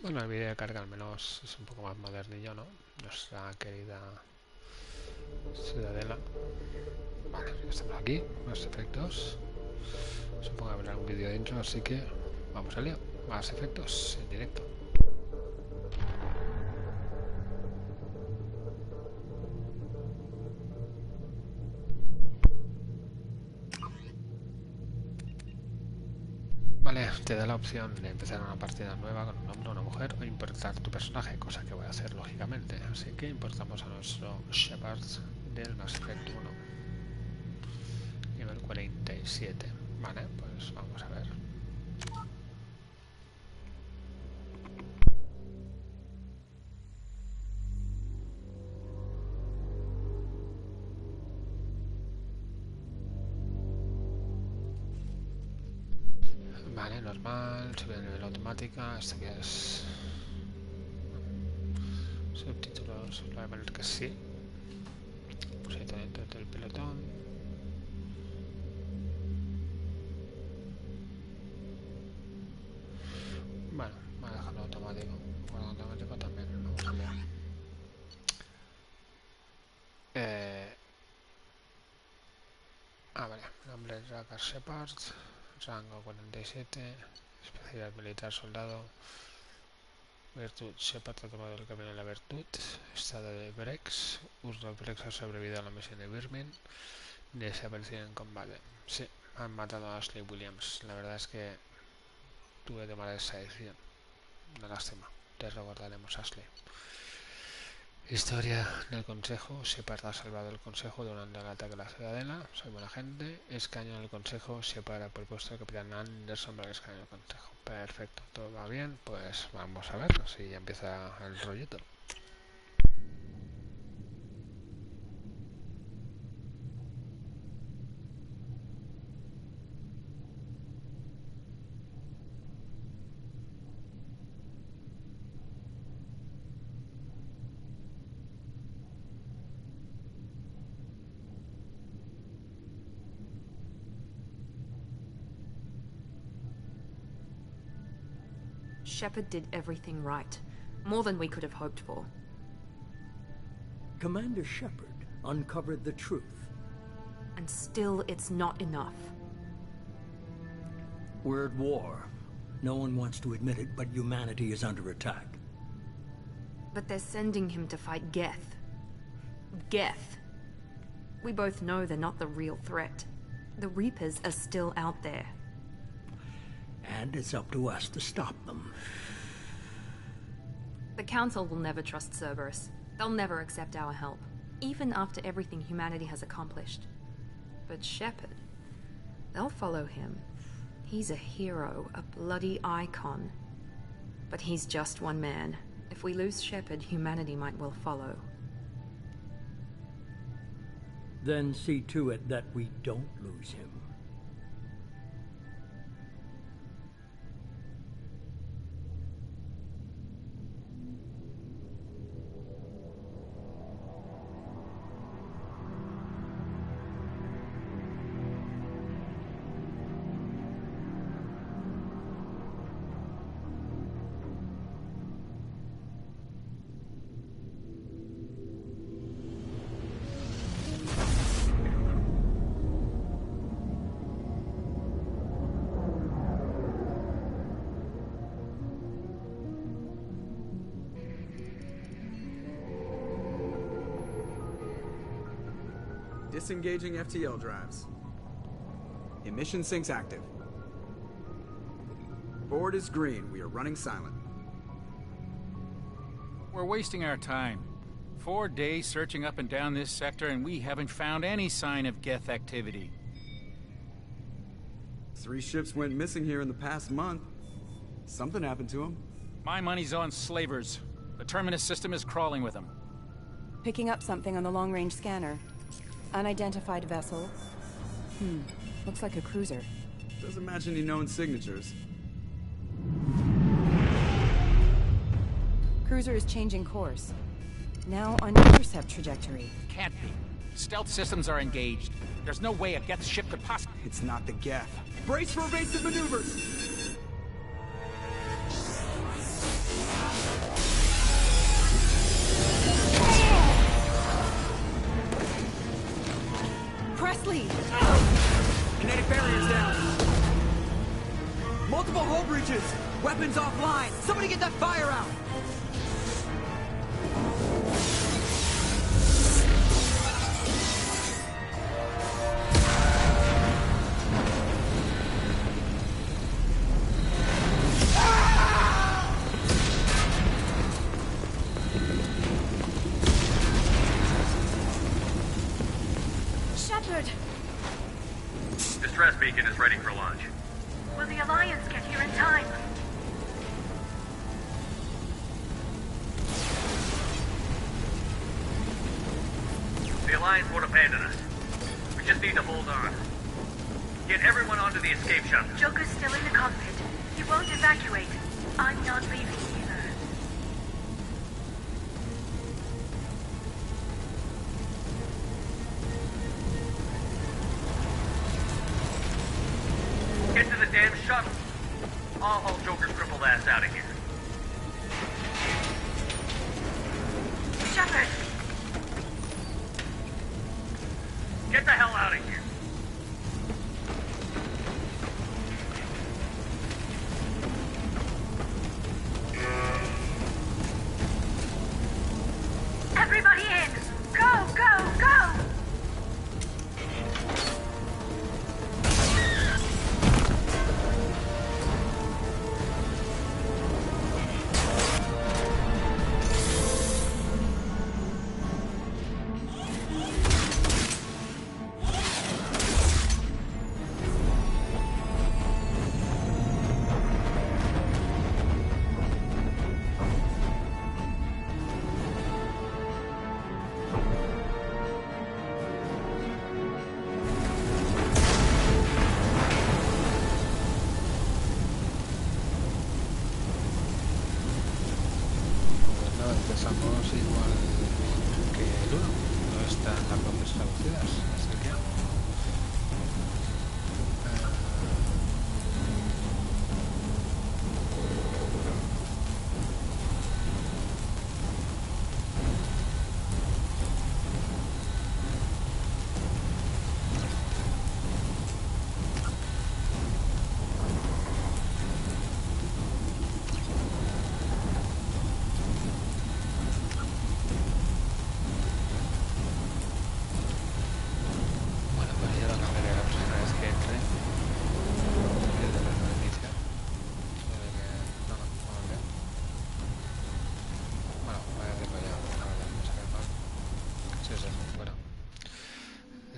Bueno, el vídeo de carga al menos es un poco más modernillo, ¿no? Nuestra querida ciudadela. Vale, ya estamos aquí, los efectos. Supongo que habrá un vídeo dentro, así que vamos al lío. Más efectos en directo. Vale, te da la opción de empezar una partida nueva con un hombre o una mujer o importar tu personaje, cosa que voy a hacer lógicamente. Así que importamos a nuestro Shepard del Mass Effect 1. Nivel 47. Vale, pues vamos a ver. Vale, normal, subir el nivel automática, este que es... Subtítulos, voy a poner que sí. Pues ahí dentro del pelotón. Bueno, voy a dejarlo automático. Bueno, automático también, vamos a cambiar. Vale, nombre es Racker Shepard, rango 47, especialidad militar soldado, virtud Shepard ha tomado el camino de la virtud, estado de Brex, Urno Brex ha sobrevivido a la misión de Birmin, desaparecido en combate. Sí, han matado a Ashley Williams, la verdad es que tuve que tomar esa decisión, una lástima, te recordaremos Ashley. Historia del Consejo. Shepard ha salvado el Consejo durante el ataque a la ciudadela. Soy buena gente. Escaño en el Consejo. Shepard ha propuesto al capitán Anderson para el escaño del Consejo. Perfecto, todo va bien. Pues vamos a ver si ya empieza el rollito. Shepard did everything right. More than we could have hoped for. Commander Shepard uncovered the truth. And still, it's not enough. We're at war. No one wants to admit it, but humanity is under attack. But they're sending him to fight Geth. Geth. We both know they're not the real threat. The Reapers are still out there. And it's up to us to stop them. The Council will never trust Cerberus. They'll never accept our help, even after everything humanity has accomplished. But Shepard, they'll follow him. He's a hero, a bloody icon. But he's just one man. If we lose Shepard, humanity might well follow. Then see to it that we don't lose him. Disengaging FTL drives. Emission sinks active. Board is green. We are running silent. We're wasting our time. 4 days searching up and down this sector, and we haven't found any sign of Geth activity. 3 ships went missing here in the past month. Something happened to them. My money's on slavers. The Terminus system is crawling with them. Picking up something on the long-range scanner. Unidentified vessel. Looks like a cruiser. Doesn't match any known signatures. Cruiser is changing course. Now on intercept trajectory. Can't be. Stealth systems are engaged. There's no way a Geth ship could possibly... It's not the Geth. Brace for evasive maneuvers! Presley! Kinetic barriers down. Multiple hull breaches. Weapons offline. Somebody get that fire out. Shepard! Distress beacon is ready for launch. Will the Alliance get here in time? The Alliance won't abandon us. We just need to hold on. Get everyone onto the escape shuttle. Joker's still in the cockpit. He won't evacuate. I'm not leaving either. Get to the damn shuttle. I'll haul Joker's crippled ass out of here. Shepard! Get the hell out of here. Everybody in! Go, go, go! Empezamos igual que el 1, no están las voces traducidas, así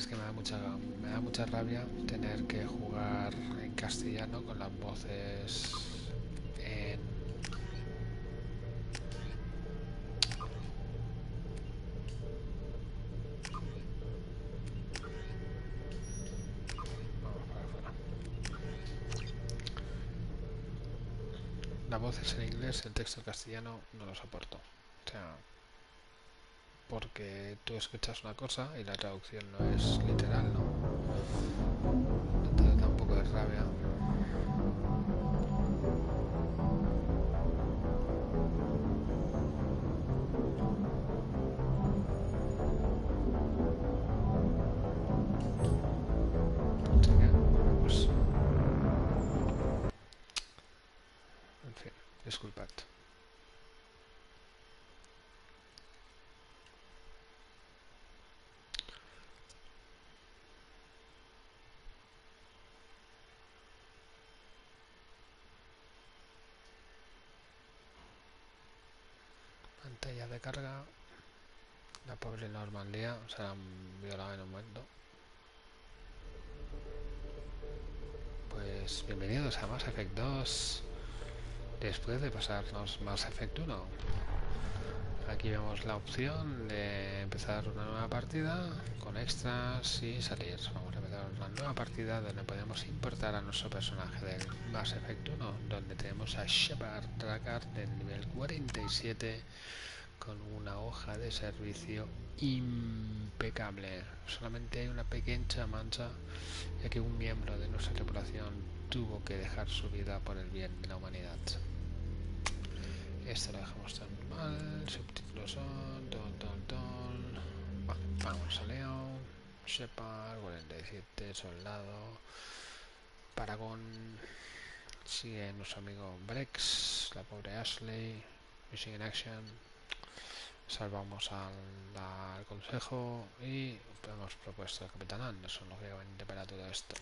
que me da mucha rabia tener que jugar en castellano con las voces en... Vamos para afuera. Las voces en inglés, el texto en castellano no lo soporto. O sea, porque tú escuchas una cosa y la traducción no es literal, ¿no? Entonces da un poco de rabia. Así que, bueno, pues... En fin, disculpad. Pantalla de carga. La pobre Normandía se la han violado en un momento. Pues bienvenidos a Mass Effect 2. Después de pasarnos Mass Effect 1. Aquí vemos la opción de empezar una nueva partida con extras y salir. Vamos a empezar una nueva partida donde podemos importar a nuestro personaje del Mass Effect 1, donde tenemos a Shepard Tracker del nivel 47 con una hoja de servicio impecable. Solamente hay una pequeña mancha, ya que un miembro de nuestra tripulación tuvo que dejar su vida por el bien de la humanidad. Este lo dejamos tan mal. Subtítulos son... Vale, vamos a Leo. Shepard, 47, soldado. Paragon. Sigue nuestro amigo Brex, la pobre Ashley. Missing in action. Salvamos al consejo y hemos propuesto al Capitán Anderson, lógicamente, para todo esto.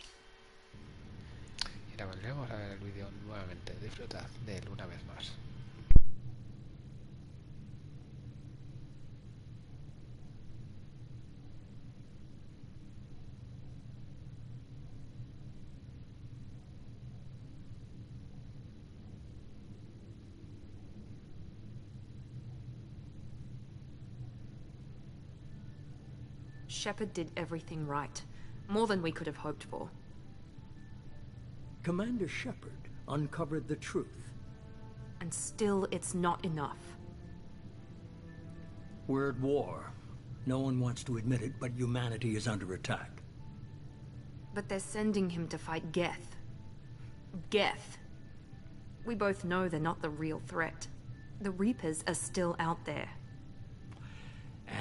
Y ahora volvemos a ver el vídeo nuevamente. Disfrutad de él una vez más. Shepard did everything right. More than we could have hoped for. Commander Shepard uncovered the truth. And still, it's not enough. We're at war. No one wants to admit it, but humanity is under attack. But they're sending him to fight Geth. Geth. We both know they're not the real threat. The Reapers are still out there.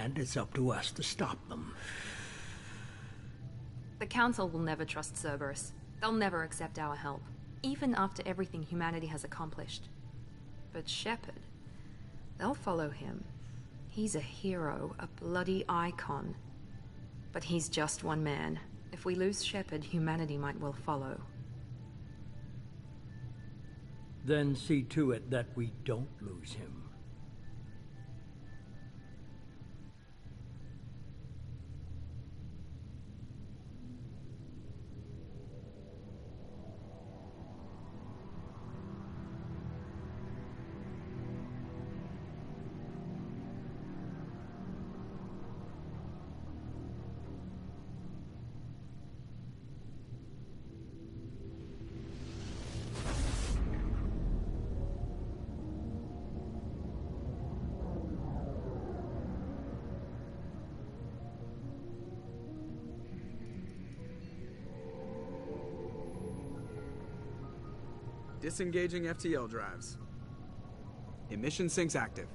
And it's up to us to stop them. The Council will never trust Cerberus. They'll never accept our help, even after everything humanity has accomplished. But Shepard, they'll follow him. He's a hero, a bloody icon. But he's just one man. If we lose Shepard, humanity might well follow. Then see to it that we don't lose him. Disengaging FTL drives. Emission sinks active.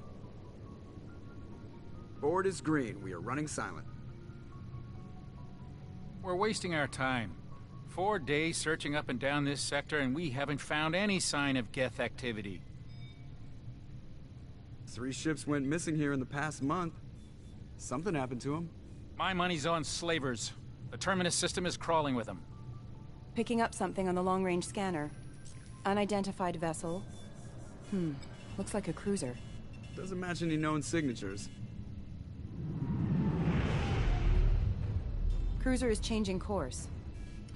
Board is green. We are running silent. We're wasting our time. 4 days searching up and down this sector, and we haven't found any sign of Geth activity. 3 ships went missing here in the past month. Something happened to them. My money's on slavers. The Terminus system is crawling with them. Picking up something on the long-range scanner. Unidentified vessel. Looks like a cruiser. Doesn't match any known signatures. Cruiser is changing course.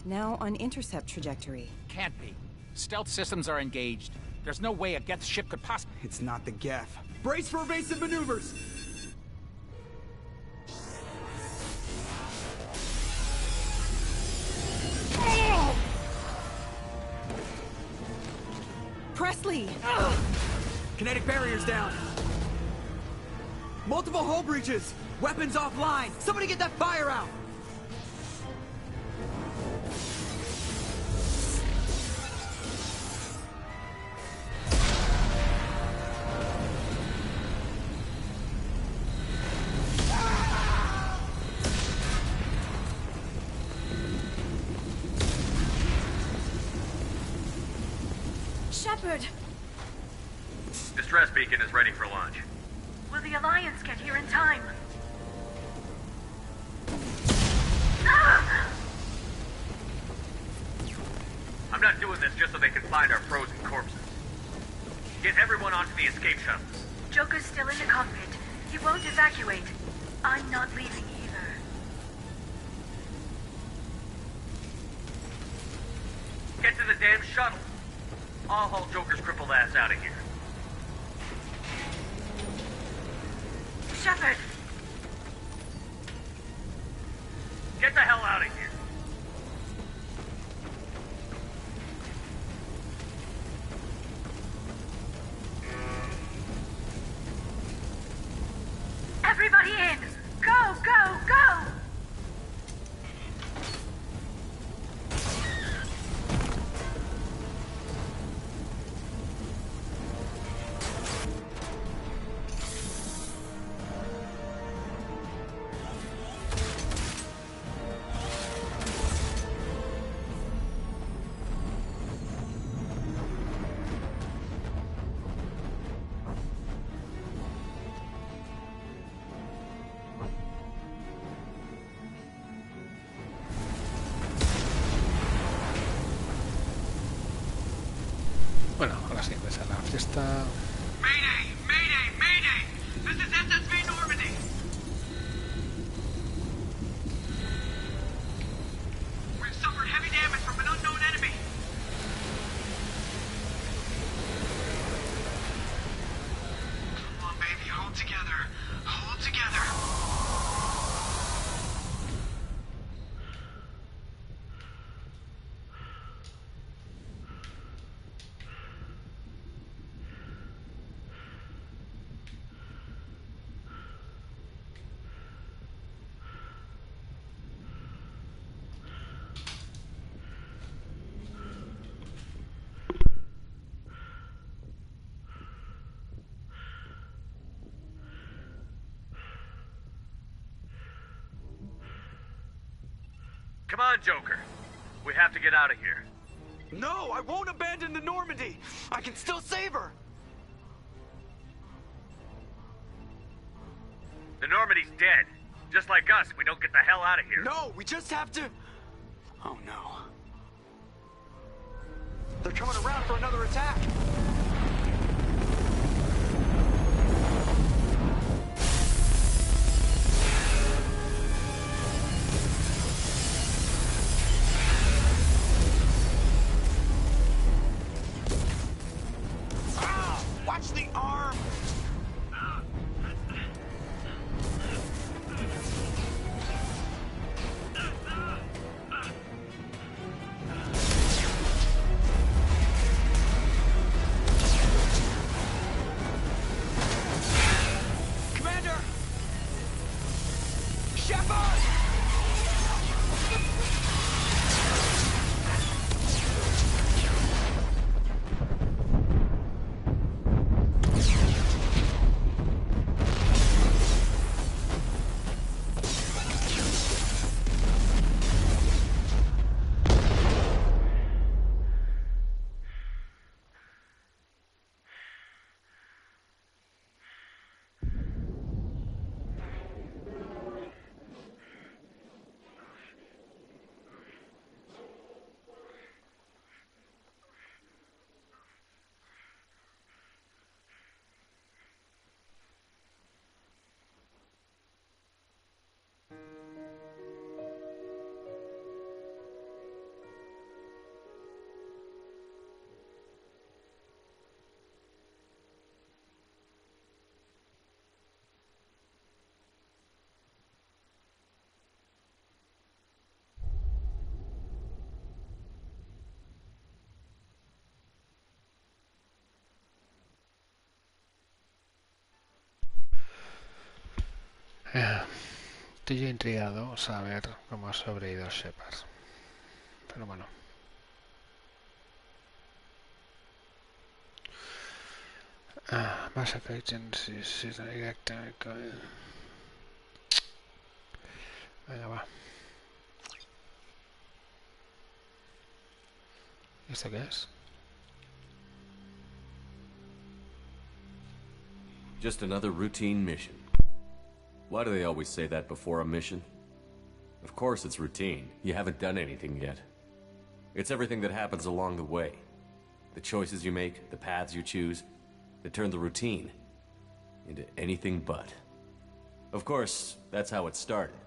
Now on intercept trajectory. Can't be. Stealth systems are engaged. There's no way a Geth ship could possibly... It's not the Geth. Brace for evasive maneuvers! Presley! Kinetic barriers down. Multiple hull breaches. Weapons offline. Somebody get that fire out. Shepard! Distress beacon is ready for launch. Will the Alliance get here in time? I'm not doing this just so they can find our frozen corpses. Get everyone onto the escape shuttle. Joker's still in the cockpit. He won't evacuate. I'm not leaving either. Get to the damn shuttle. I'll haul Joker's crippled ass out of here. Shepard! Get the hell out of here. Everybody in! Go, go, go! casi empieza la fiesta. Mayday! Mayday! Mayday! This is SSV Normandy! We've suffered heavy damage from an unknown enemy. Come on, baby, hold together. Hold together. Come on, Joker. We have to get out of here. No, I won't abandon the Normandy. I can still save her. The Normandy's dead. Just like us, we don't get the hell out of here. No, we just have to... Oh no. They're coming around for another attack. Watch the arm! Commander! Shepard! Estoy yo intrigado saber cómo ha sobrevivido Shepard. Pero bueno. Mass Effect es directa. Venga, va. ¿Esto qué es? Just another routine mission. Why do they always say that before a mission? Of course it's routine. You haven't done anything yet. It's everything that happens along the way. The choices you make, the paths you choose, that turn the routine into anything but. Of course, that's how it started.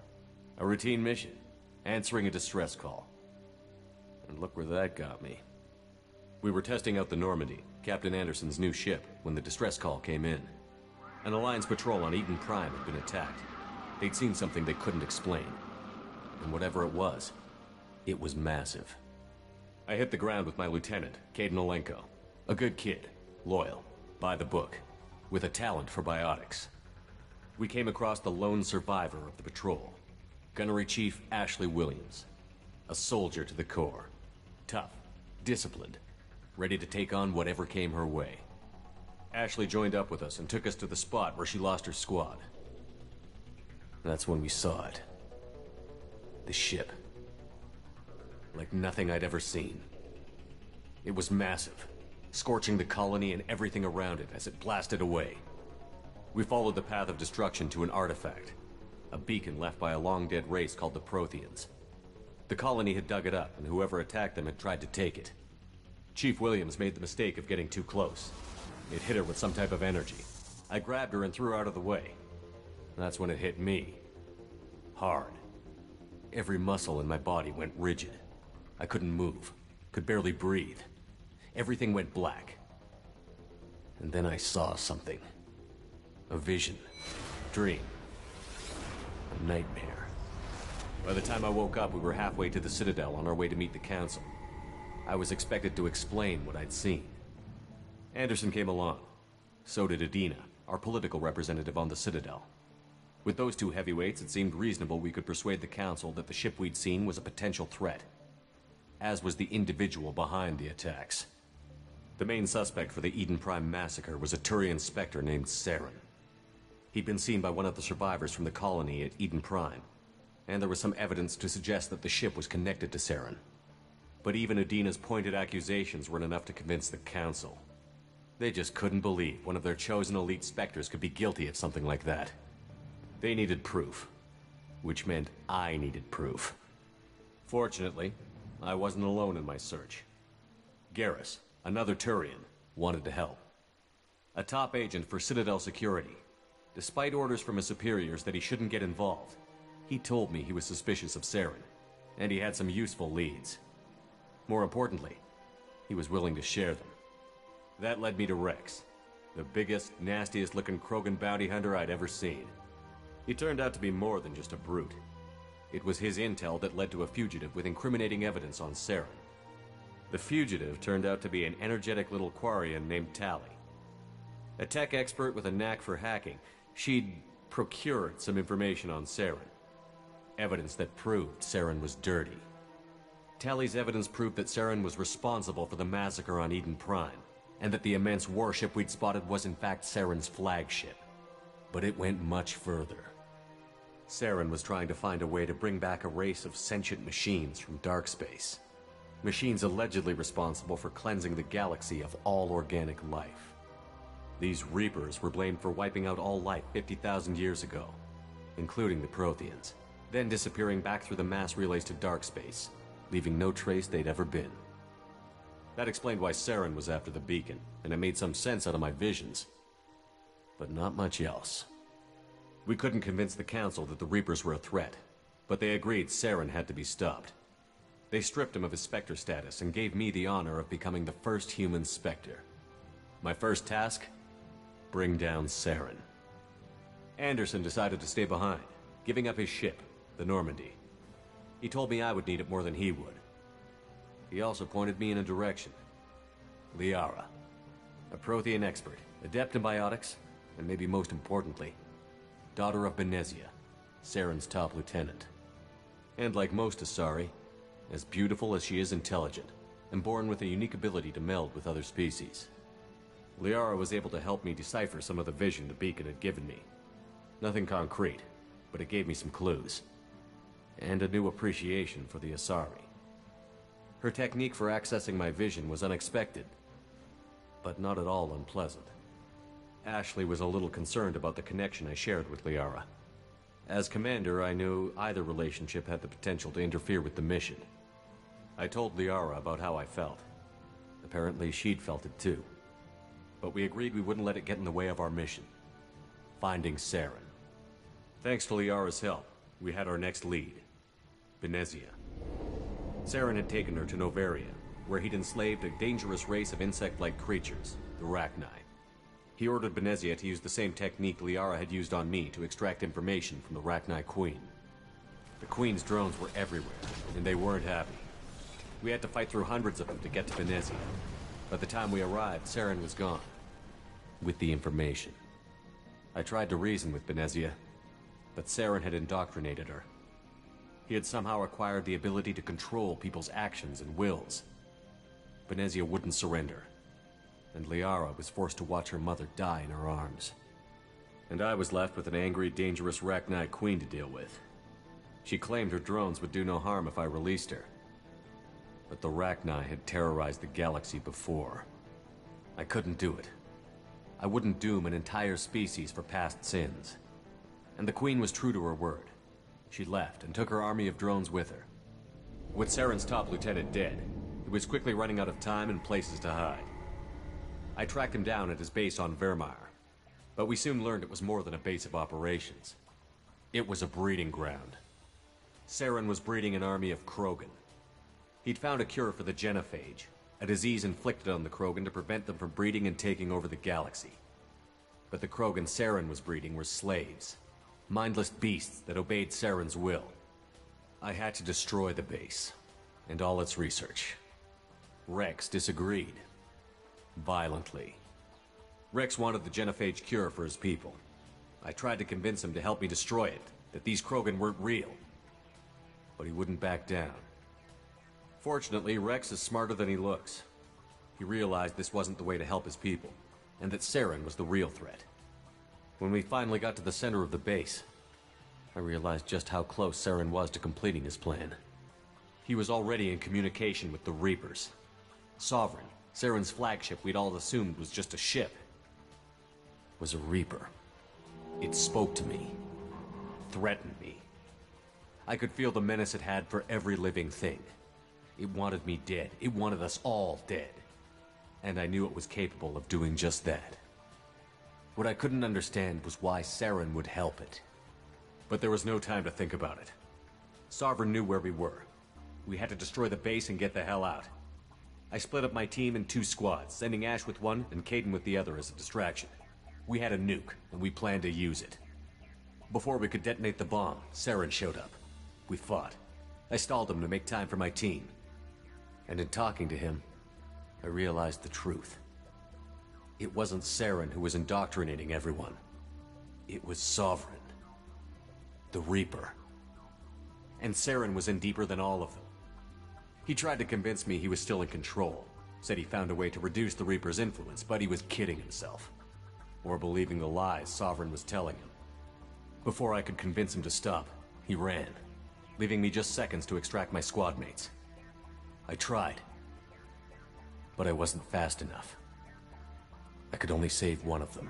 A routine mission, answering a distress call. And look where that got me. We were testing out the Normandy, Captain Anderson's new ship, when the distress call came in. An Alliance patrol on Eden Prime had been attacked. They'd seen something they couldn't explain. And whatever it was massive. I hit the ground with my lieutenant, Caden Olenko. A good kid, loyal, by the book, with a talent for biotics. We came across the lone survivor of the patrol, Gunnery Chief Ashley Williams. A soldier to the core. Tough, disciplined, ready to take on whatever came her way. Ashley joined up with us and took us to the spot where she lost her squad. That's when we saw it. The ship. Like nothing I'd ever seen. It was massive, scorching the colony and everything around it as it blasted away. We followed the path of destruction to an artifact, a beacon left by a long-dead race called the Protheans. The colony had dug it up, and whoever attacked them had tried to take it. Chief Williams made the mistake of getting too close. It hit her with some type of energy. I grabbed her and threw her out of the way. That's when it hit me. Hard. Every muscle in my body went rigid. I couldn't move, could barely breathe. Everything went black. And then I saw something. A vision. Dream. A nightmare. By the time I woke up, we were halfway to the Citadel on our way to meet the Council. I was expected to explain what I'd seen. Anderson came along. So did Adina, our political representative on the Citadel. With those two heavyweights, it seemed reasonable we could persuade the Council that the ship we'd seen was a potential threat. As was the individual behind the attacks. The main suspect for the Eden Prime massacre was a Turian Spectre named Saren. He'd been seen by one of the survivors from the colony at Eden Prime, and there was some evidence to suggest that the ship was connected to Saren. But even Adina's pointed accusations weren't enough to convince the Council. They just couldn't believe one of their chosen elite Spectres could be guilty of something like that. They needed proof, which meant I needed proof. Fortunately, I wasn't alone in my search. Garrus, another Turian, wanted to help. A top agent for Citadel Security. Despite orders from his superiors that he shouldn't get involved, he told me he was suspicious of Saren, and he had some useful leads. More importantly, he was willing to share them. That led me to Rex, the biggest, nastiest-looking Krogan bounty hunter I'd ever seen. He turned out to be more than just a brute. It was his intel that led to a fugitive with incriminating evidence on Saren. The fugitive turned out to be an energetic little quarian named Tally. A tech expert with a knack for hacking, she'd procured some information on Saren. Evidence that proved Saren was dirty. Tally's evidence proved that Saren was responsible for the massacre on Eden Prime, and that the immense warship we'd spotted was in fact Saren's flagship. But it went much further. Saren was trying to find a way to bring back a race of sentient machines from dark space. Machines allegedly responsible for cleansing the galaxy of all organic life. These Reapers were blamed for wiping out all life 50,000 years ago, including the Protheans, then disappearing back through the mass relays to dark space, leaving no trace they'd ever been. That explained why Saren was after the beacon, and it made some sense out of my visions. But not much else. We couldn't convince the Council that the Reapers were a threat, but they agreed Saren had to be stopped. They stripped him of his Spectre status and gave me the honor of becoming the first human Spectre. My first task? Bring down Saren. Anderson decided to stay behind, giving up his ship, the Normandy. He told me I would need it more than he would. He also pointed me in a direction. Liara. A Prothean expert, adept in biotics, and maybe most importantly, daughter of Benezia, Saren's top lieutenant. And like most Asari, as beautiful as she is intelligent, and born with a unique ability to meld with other species. Liara was able to help me decipher some of the vision the beacon had given me. Nothing concrete, but it gave me some clues. And a new appreciation for the Asari. Her technique for accessing my vision was unexpected, but not at all unpleasant. Ashley was a little concerned about the connection I shared with Liara. As commander, I knew either relationship had the potential to interfere with the mission. I told Liara about how I felt. Apparently, she'd felt it too. But we agreed we wouldn't let it get in the way of our mission. Finding Saren. Thanks to Liara's help, we had our next lead. Benezia. Saren had taken her to Novaria, where he'd enslaved a dangerous race of insect-like creatures, the Rachni. He ordered Benezia to use the same technique Liara had used on me to extract information from the Rachni Queen. The Queen's drones were everywhere, and they weren't happy. We had to fight through hundreds of them to get to Benezia. By the time we arrived, Saren was gone. With the information. I tried to reason with Benezia, but Saren had indoctrinated her. He had somehow acquired the ability to control people's actions and wills. Benezia wouldn't surrender, and Liara was forced to watch her mother die in her arms. And I was left with an angry, dangerous Rachni Queen to deal with. She claimed her drones would do no harm if I released her. But the Rachni had terrorized the galaxy before. I couldn't do it. I wouldn't doom an entire species for past sins. And the Queen was true to her word. She left and took her army of drones with her. With Saren's top lieutenant dead, He was quickly running out of time and places to hide. I tracked him down at his base on Vermeer, but we soon learned it was more than a base of operations. It was a breeding ground. Saren was breeding an army of Krogan. He'd found a cure for the genophage, a disease inflicted on the Krogan to prevent them from breeding and taking over the galaxy. But the Krogan Saren was breeding were slaves, mindless beasts that obeyed Saren's will. I had to destroy the base, and all its research. Rex disagreed. Violently. Rex wanted the genophage cure for his people. I tried to convince him to help me destroy it, that these Krogan weren't real. But he wouldn't back down. Fortunately, Rex is smarter than he looks. He realized this wasn't the way to help his people, and that Saren was the real threat. When we finally got to the center of the base, I realized just how close Saren was to completing his plan. He was already in communication with the Reapers. Sovereign, Saren's flagship we'd all assumed was just a ship, was a Reaper. It spoke to me, threatened me. I could feel the menace it had for every living thing. It wanted me dead. It wanted us all dead. And I knew it was capable of doing just that. What I couldn't understand was why Saren would help it. But there was no time to think about it. Sovereign knew where we were. We had to destroy the base and get the hell out. I split up my team in 2 squads, sending Ash with one and Caden with the other as a distraction. We had a nuke, and we planned to use it. Before we could detonate the bomb, Saren showed up. We fought. I stalled him to make time for my team. And in talking to him, I realized the truth. It wasn't Saren who was indoctrinating everyone. It was Sovereign. The Reaper. And Saren was in deeper than all of them. He tried to convince me he was still in control. Said he found a way to reduce the Reaper's influence, but he was kidding himself. Or believing the lies Sovereign was telling him. Before I could convince him to stop, he ran, leaving me just seconds to extract my squad mates. I tried, but I wasn't fast enough. I could only save one of them.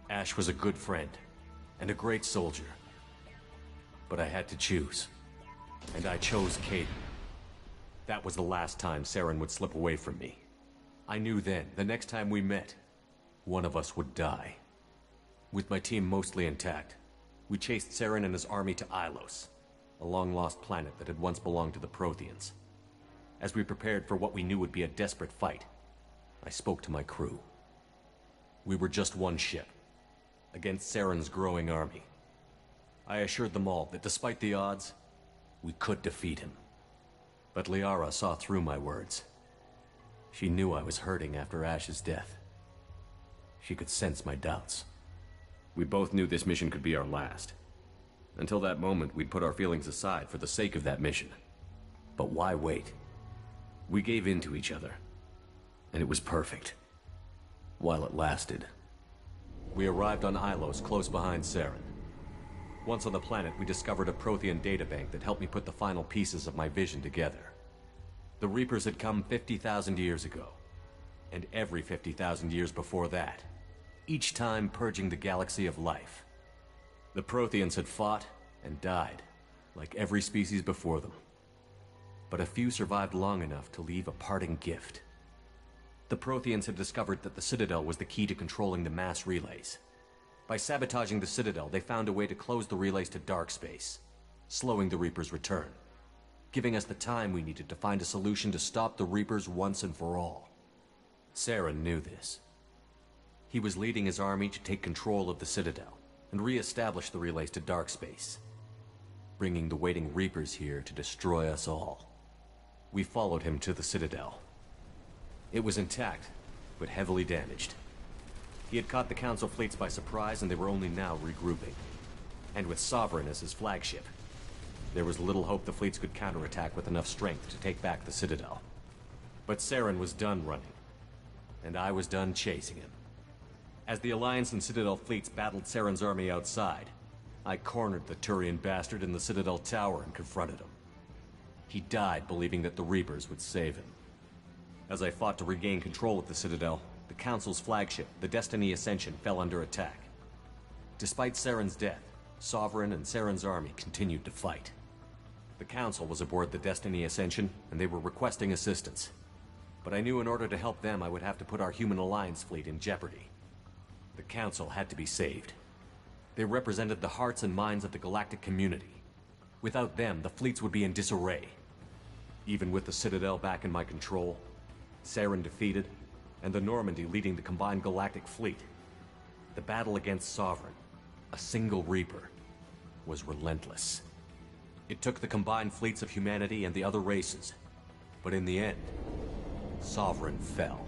Ash was a good friend, and a great soldier. But I had to choose, and I chose Caden. That was the last time Saren would slip away from me. I knew then, the next time we met, one of us would die. With my team mostly intact, we chased Saren and his army to Ilos, a long-lost planet that had once belonged to the Protheans. As we prepared for what we knew would be a desperate fight, I spoke to my crew. We were just one ship, against Saren's growing army. I assured them all that despite the odds, we could defeat him. But Liara saw through my words. She knew I was hurting after Ash's death. She could sense my doubts. We both knew this mission could be our last. Until that moment, we'd put our feelings aside for the sake of that mission. But why wait? We gave in to each other, and it was perfect. While it lasted. We arrived on Ilos, close behind Saren. Once on the planet, we discovered a Prothean databank that helped me put the final pieces of my vision together. The Reapers had come 50,000 years ago, and every 50,000 years before that, each time purging the galaxy of life. The Protheans had fought and died, like every species before them. But a few survived long enough to leave a parting gift. The Protheans had discovered that the Citadel was the key to controlling the mass relays. By sabotaging the Citadel, they found a way to close the relays to dark space, slowing the Reapers' return, giving us the time we needed to find a solution to stop the Reapers once and for all. Saren knew this. He was leading his army to take control of the Citadel and re-establish the relays to dark space, bringing the waiting Reapers here to destroy us all. We followed him to the Citadel. It was intact, but heavily damaged. He had caught the Council fleets by surprise, and they were only now regrouping. And with Sovereign as his flagship, there was little hope the fleets could counterattack with enough strength to take back the Citadel. But Saren was done running, and I was done chasing him. As the Alliance and Citadel fleets battled Saren's army outside, I cornered the Turian bastard in the Citadel tower and confronted him. He died believing that the Reapers would save him. As I fought to regain control of the Citadel, the Council's flagship, the Destiny Ascension, fell under attack. Despite Saren's death, Sovereign and Saren's army continued to fight. The Council was aboard the Destiny Ascension, and they were requesting assistance. But I knew in order to help them, I would have to put our Human Alliance fleet in jeopardy. The Council had to be saved. They represented the hearts and minds of the galactic community. Without them, the fleets would be in disarray. Even with the Citadel back in my control, Saren defeated, and the Normandy leading the combined galactic fleet, the battle against Sovereign, a single Reaper, was relentless. It took the combined fleets of humanity and the other races, but in the end, Sovereign fell.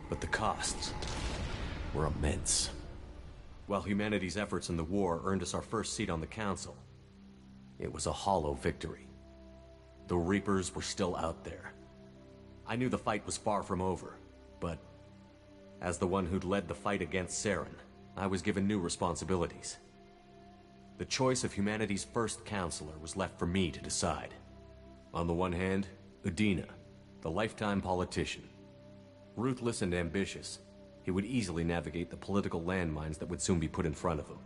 But the costs were immense. While humanity's efforts in the war earned us our first seat on the Council, it was a hollow victory. The Reapers were still out there. I knew the fight was far from over, but as the one who'd led the fight against Saren, I was given new responsibilities. The choice of humanity's first counselor was left for me to decide. On the one hand, Udina, the lifetime politician. Ruthless and ambitious, he would easily navigate the political landmines that would soon be put in front of him.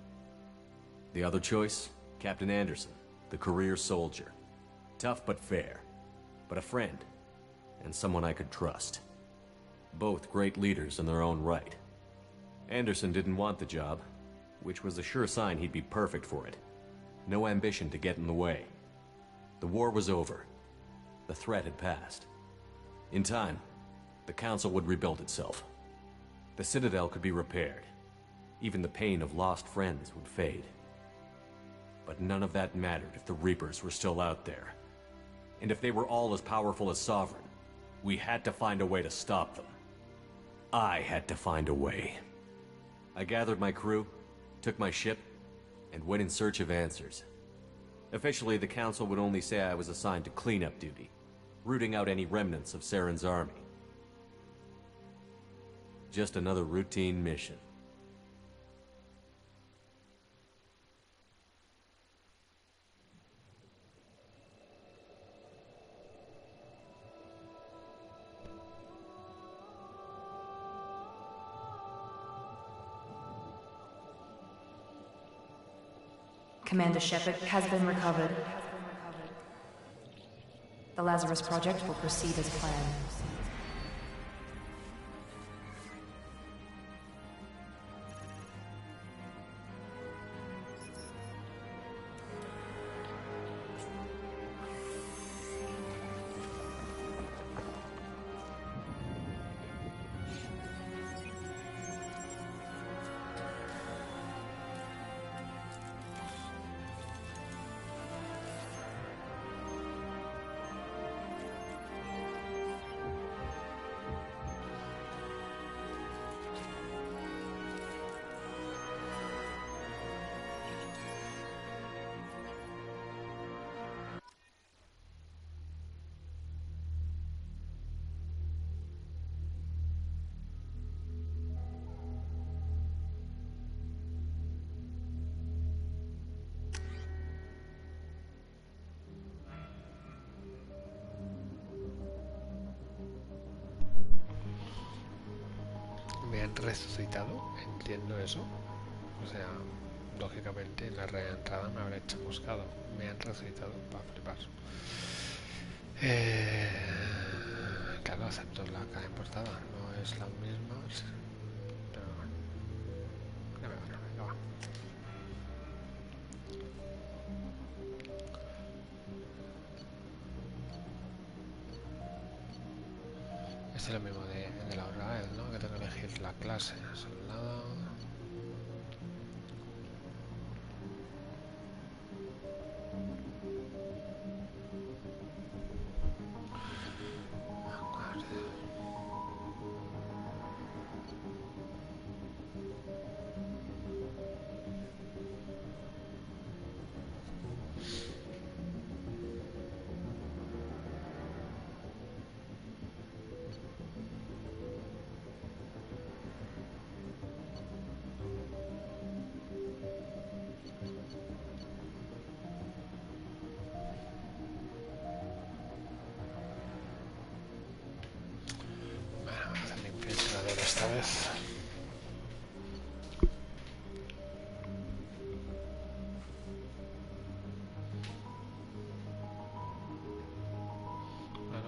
The other choice, Captain Anderson, the career soldier. Tough but fair, but a friend, and someone I could trust. Both great leaders in their own right. Anderson didn't want the job, which was a sure sign he'd be perfect for it. No ambition to get in the way. The war was over. The threat had passed. In time, the Council would rebuild itself. The Citadel could be repaired. Even the pain of lost friends would fade. But none of that mattered if the Reapers were still out there. And if they were all as powerful as Sovereign, we had to find a way to stop them. I had to find a way. I gathered my crew, took my ship, and went in search of answers. Officially, the Council would only say I was assigned to cleanup duty, rooting out any remnants of Saren's army. Just another routine mission. Commander Shepard has been recovered. The Lazarus Project will proceed as planned. Me han resucitado, entiendo eso. O sea, lógicamente en la reentrada me habré chamuscado. Me han resucitado para flipar. Claro, acepto la cara importada. No es la misma, pero bueno. Ya me van, venga, va. Este es lo mismo de la otra vez, ¿no? Que tengo que elegir la clase. Soldado.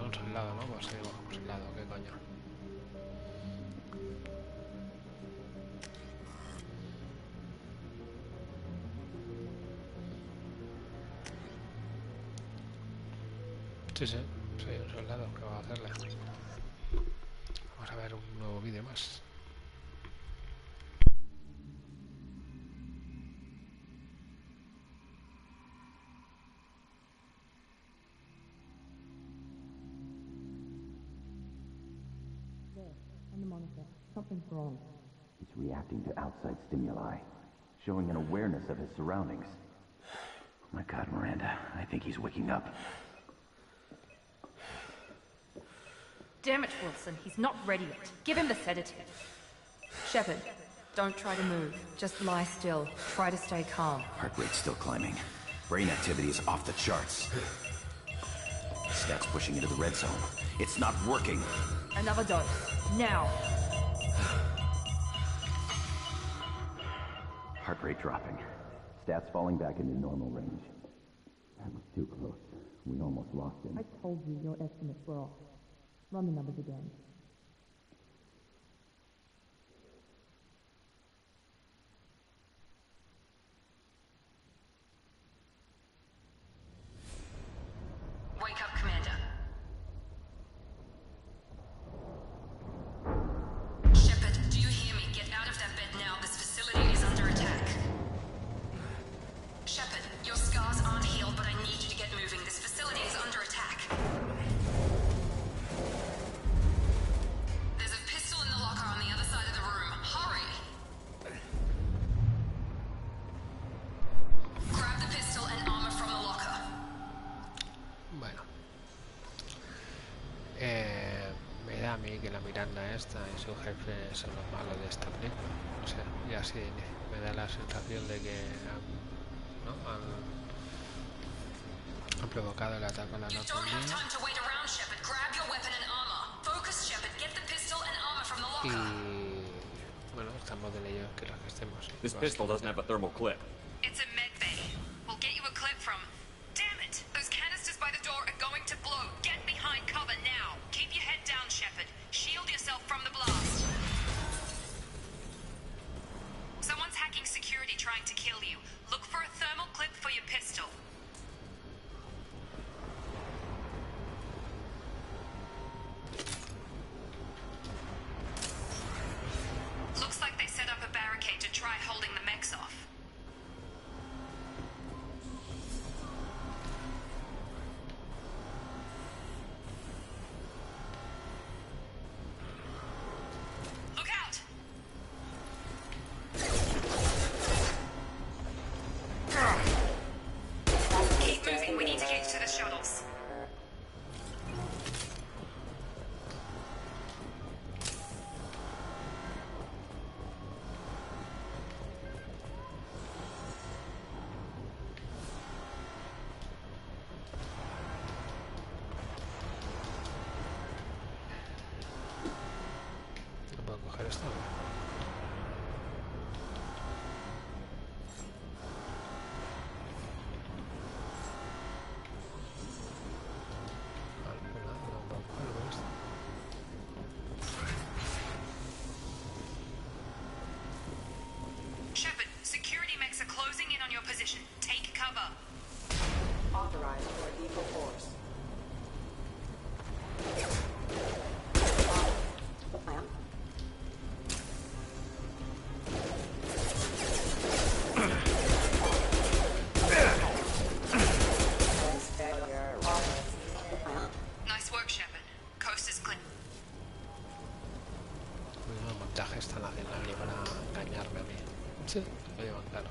un soldado, ¿no? Pues seguimos con un soldado, ¿qué coño? Sí, sí, soy un soldado, ¿qué va a hacerle? Vamos a ver un nuevo vídeo más. On the monitor. Something's wrong. He's reacting to outside stimuli, showing an awareness of his surroundings. Oh my God, Miranda, I think he's waking up. Damn it, Wilson, he's not ready yet. Give him the sedative. Shepard, don't try to move. Just lie still. Try to stay calm. Heart rate's still climbing. Brain activity is off the charts. Stats pushing into the red zone. It's not working. Another dose. Now. Heart rate dropping. Stats falling back into normal range. That was too close. We almost lost him. I told you your estimates were off. Run the numbers again. Wake up, Commander. Shepard, do you hear me? Get out of that bed now. This facility is under attack. Shepard, your scars aren't healed, but I need you to get moving. This facility is under attack. There's a pistol in the locker on the other side of the room. Hurry! Grab the pistol and armor from the locker. Bueno. Me da a mí que la Miranda esta y su jefe son los malos de esta película. O sea, y así me da la sensación de que han provocado el ataque a la You don't have time to wait around, Shepard. Grab your weapon and armor. Focus, Shepard. Get the pistol and armor from the locker. Y bueno, estamos de ellos que los que estemos. This pistol doesn't have a thermal clip. It's a med bay. We'll get you a clip from... Damn it! Those canisters by the door are going to blow. Get behind cover now. Keep your head down, Shepard. Shield yourself from the blast. Someone's hacking security trying to kill you. Look for a thermal clip for your pistol. Looks like they set up a barricade to try holding the mechs off. Look out! Keep moving, we need to get to the shuttles. ¿No puedo coger esto? Vale, pues nada, no puedo cogerlo con esto. Shepard, security mechs are closing in on your position. Take cover. Authorized for lethal force. Plan. Nice work, Shepard. Coast is clear. Los montajes están haciendo aquí para engañarme a mí. Sí, lo llevan claro.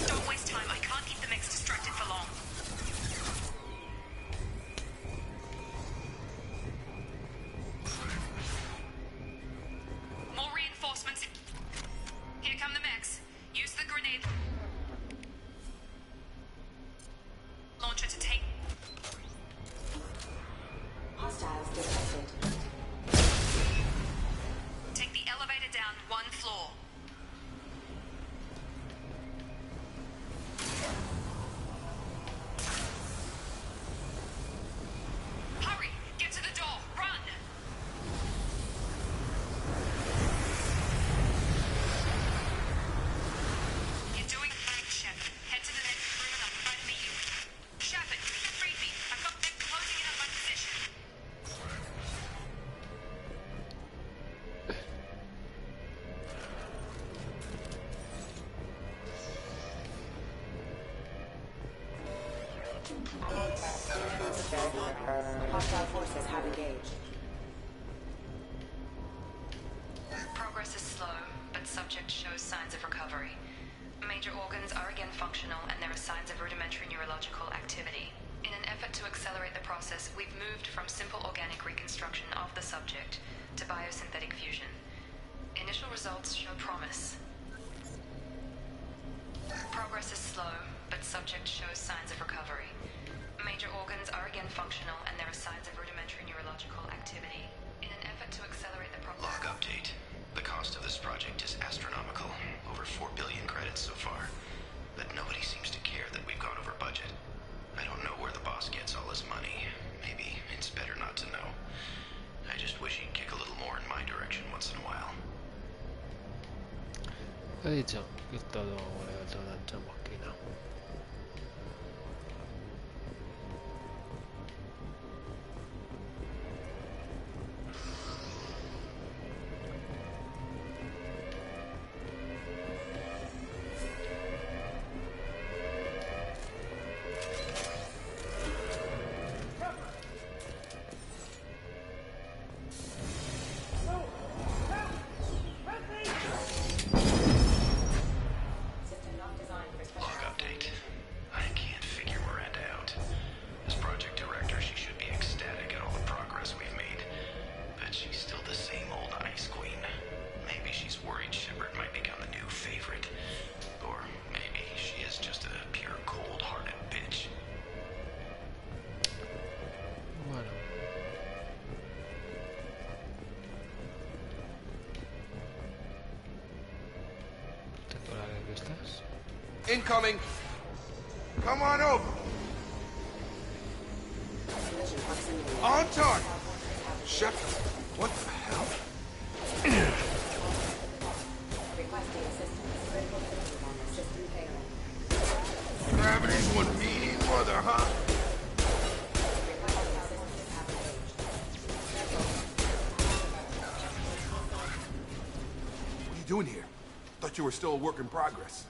Don't waste time. I can't keep the mechs distracted for long. More reinforcements. Here come the mechs. Use the grenade. Hostile forces have engaged. Progress is slow, but subject shows signs of recovery. Major organs are again functional, and there are signs of rudimentary neurological activity. In an effort to accelerate the process, we've moved from simple organic reconstruction of the subject to biosynthetic fusion. Initial results show promise. Progress is slow, but subject shows signs of recovery. Major organs are again functional, and there are signs of rudimentary neurological activity. In an effort to accelerate the process... Log update. The cost of this project is astronomical. Over 4 billion credits so far. But nobody seems to care that we've gone over budget. I don't know where the boss gets all his money. Maybe it's better not to know. I just wish he'd kick a little more in my direction once in a while. He dicho que todo vuelve todo en chamusquina. Incoming! Come on over! On target! Shepard, what the hell? Gravity's one mean mother, huh? What are you doing here? Thought you were still a work in progress.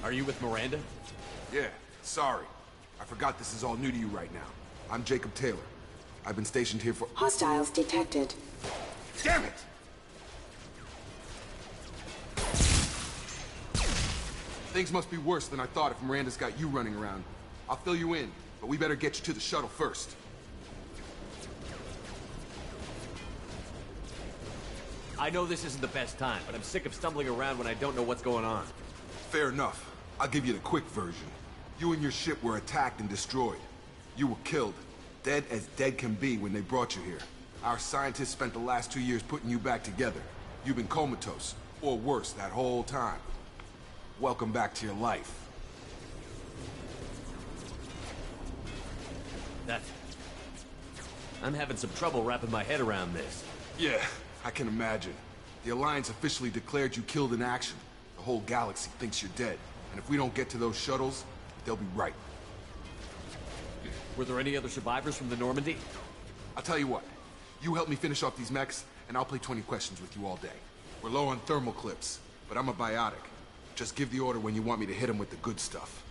Are you with Miranda? Yeah, sorry. I forgot this is all new to you right now. I'm Jacob Taylor. I've been stationed here for— Hostiles detected. Damn it! Things must be worse than I thought if Miranda's got you running around. I'll fill you in, but we better get you to the shuttle first. I know this isn't the best time, but I'm sick of stumbling around when I don't know what's going on. Fair enough. I'll give you the quick version. You and your ship were attacked and destroyed. You were killed. Dead as dead can be when they brought you here. Our scientists spent the last 2 years putting you back together. You've been comatose, or worse, that whole time. Welcome back to your life. I'm having some trouble wrapping my head around this. Yeah, I can imagine. The Alliance officially declared you killed in action. The whole galaxy thinks you're dead. And if we don't get to those shuttles, they'll be right. Were there any other survivors from the Normandy? I'll tell you what. You help me finish off these mechs, and I'll play 20 questions with you all day. We're low on thermal clips, but I'm a biotic. Just give the order when you want me to hit them with the good stuff.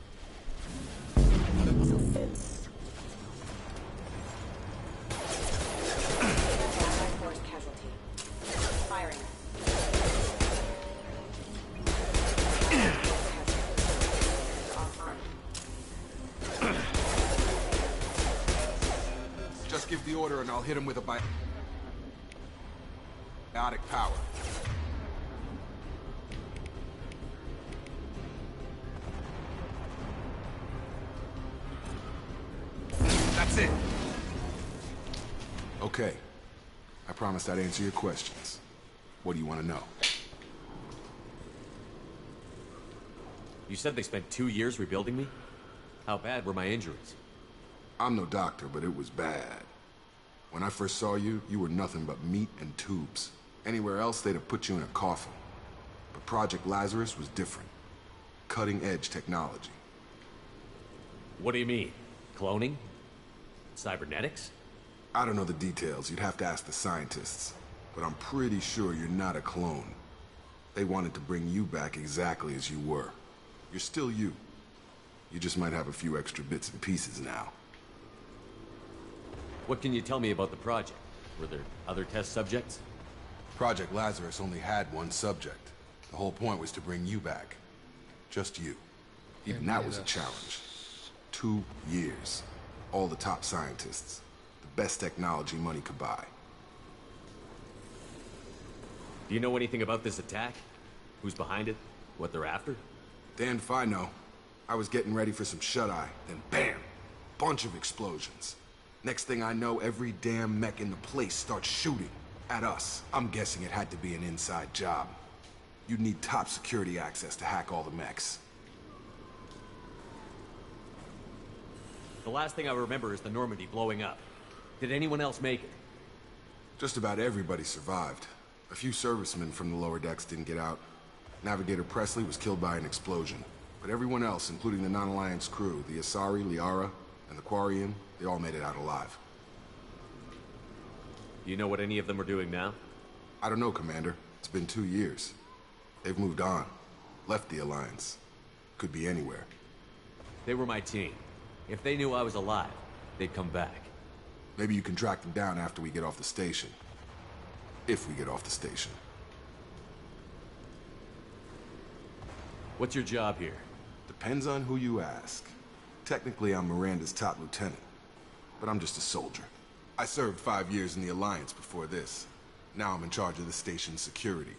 Just give the order and I'll hit him with a biotic power. That's it. Okay. I promised I'd answer your questions. What do you want to know? You said they spent 2 years rebuilding me? How bad were my injuries? I'm no doctor, but it was bad. When I first saw you, you were nothing but meat and tubes. Anywhere else, they'd have put you in a coffin. But Project Lazarus was different. Cutting-edge technology. What do you mean? Cloning? Cybernetics? I don't know the details. You'd have to ask the scientists. But I'm pretty sure you're not a clone. They wanted to bring you back exactly as you were. You're still you. You just might have a few extra bits and pieces now. What can you tell me about the project? Were there other test subjects? Project Lazarus only had one subject. The whole point was to bring you back. Just you. Even that was a challenge. 2 years. All the top scientists. The best technology money could buy. Do you know anything about this attack? Who's behind it? What they're after? Damned if I know. I was getting ready for some shut-eye, then bam! Bunch of explosions. Next thing I know, every damn mech in the place starts shooting. At us. I'm guessing it had to be an inside job. You'd need top security access to hack all the mechs. The last thing I remember is the Normandy blowing up. Did anyone else make it? Just about everybody survived. A few servicemen from the lower decks didn't get out. Navigator Presley was killed by an explosion. But everyone else, including the non-Alliance crew, the Asari, Liara, and the Quarian, they all made it out alive. Do you know what any of them are doing now? I don't know, Commander. It's been 2 years. They've moved on. Left the Alliance. Could be anywhere. They were my team. If they knew I was alive, they'd come back. Maybe you can track them down after we get off the station. If we get off the station. What's your job here? Depends on who you ask. Technically, I'm Miranda's top lieutenant. But I'm just a soldier. I served 5 years in the Alliance before this. Now I'm in charge of the station's security.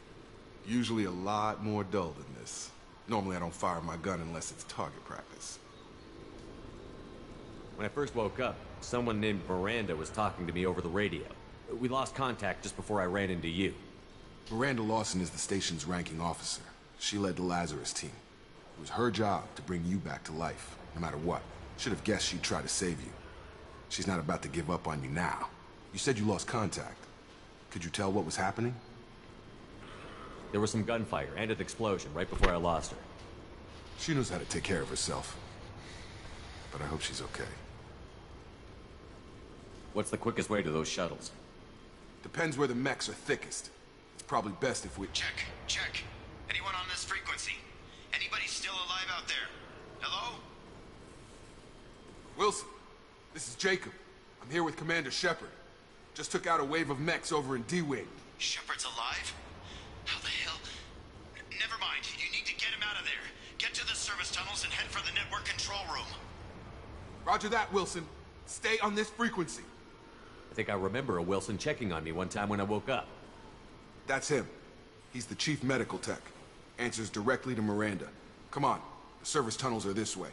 Usually a lot more dull than this. Normally I don't fire my gun unless it's target practice. When I first woke up, someone named Miranda was talking to me over the radio. We lost contact just before I ran into you. Miranda Lawson is the station's ranking officer. She led the Lazarus team. It was her job to bring you back to life, no matter what. Should have guessed she'd try to save you. She's not about to give up on you now. You said you lost contact. Could you tell what was happening? There was some gunfire and an explosion right before I lost her. She knows how to take care of herself. But I hope she's okay. What's the quickest way to those shuttles? Depends where the mechs are thickest. It's probably best if we... Check. Anyone on this frequency? Anybody still alive out there? Hello? Wilson, this is Jacob. I'm here with Commander Shepard. Just took out a wave of mechs over in D-Wing. Shepard's alive? How the hell? Never mind. You need to get him out of there. Get to the service tunnels and head for the network control room. Roger that, Wilson. Stay on this frequency. I think I remember a Wilson checking on me one time when I woke up. That's him. He's the chief medical tech. Answers directly to Miranda. Come on. The service tunnels are this way.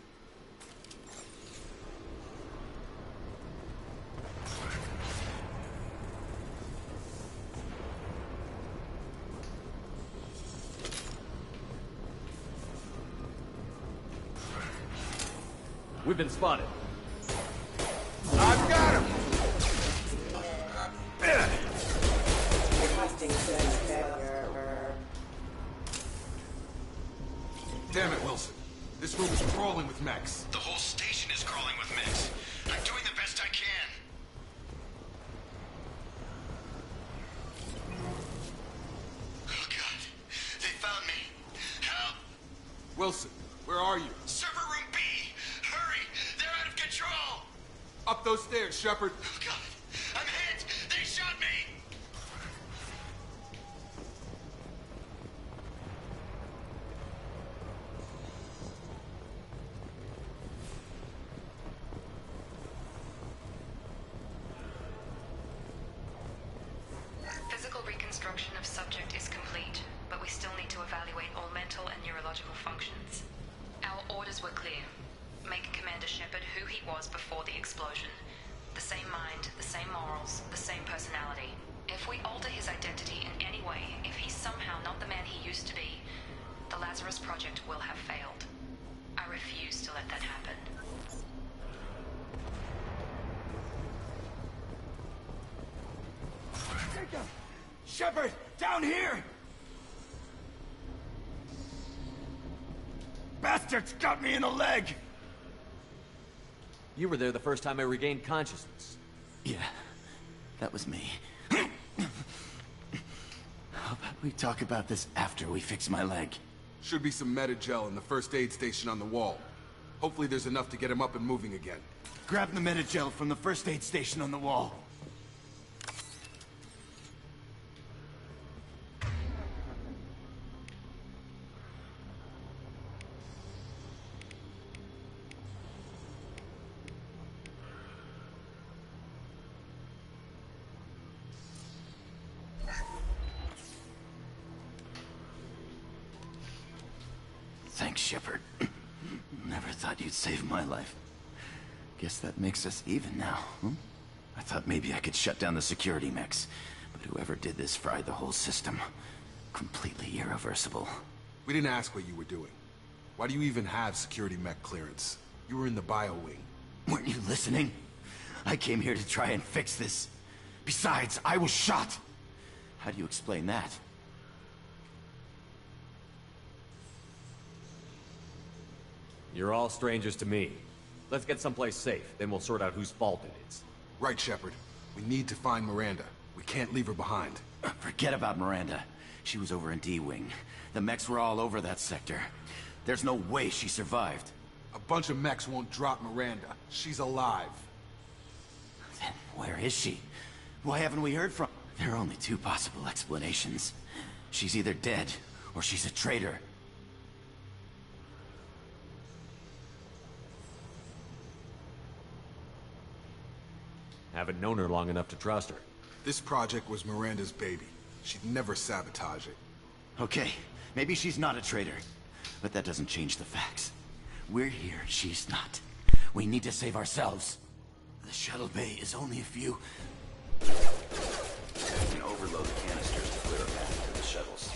We've been spotted. I've got him! Damn it, Wilson. This room is crawling with mechs. The whole station is crawling with mechs. I'm doing the best I can. Oh, God. They found me. Help! Wilson, where are you? Server room B! Hurry! They're out of control! Up those stairs, Shepard. Oh, God. I'm hit! They shot me! Physical reconstruction of subject is complete, but we still need to evaluate all mental and neurological functions. Our orders were clear. Make Commander Shepard who he was before the explosion. The same mind, the same morals, the same personality. If we alter his identity in any way, if he's somehow not the man he used to be, the Lazarus Project will have failed. I refuse to let that happen. Shepard! Down here! Bastards got me in the leg! You were there the first time I regained consciousness. Yeah, that was me. How about We talk about this after we fix my leg. Should be some meta-gel in the first aid station on the wall. Hopefully there's enough to get him up and moving again. Grab the meta-gel from the first aid station on the wall. Thanks, Shepard. Never thought you'd save my life. Guess that makes us even now, huh? I thought maybe I could shut down the security mechs, but whoever did this fried the whole system. Completely irreversible. We didn't ask what you were doing. Why do you even have security mech clearance? You were in the bio wing. Weren't you listening? I came here to try and fix this. Besides, I was shot. How do you explain that? You're all strangers to me. Let's get someplace safe, then we'll sort out whose fault it is. Right, Shepard. We need to find Miranda. We can't leave her behind. Forget about Miranda. She was over in D-Wing. The mechs were all over that sector. There's no way she survived. A bunch of mechs won't drop Miranda. She's alive. Then where is she? Why haven't we heard from... There are only two possible explanations. She's either dead, or she's a traitor. Haven't known her long enough to trust her. This project was Miranda's baby. She'd never sabotage it. Okay, maybe she's not a traitor. But that doesn't change the facts. We're here, she's not. We need to save ourselves. The shuttle bay is only a few... You can overload the canisters to clear a path to the shuttles.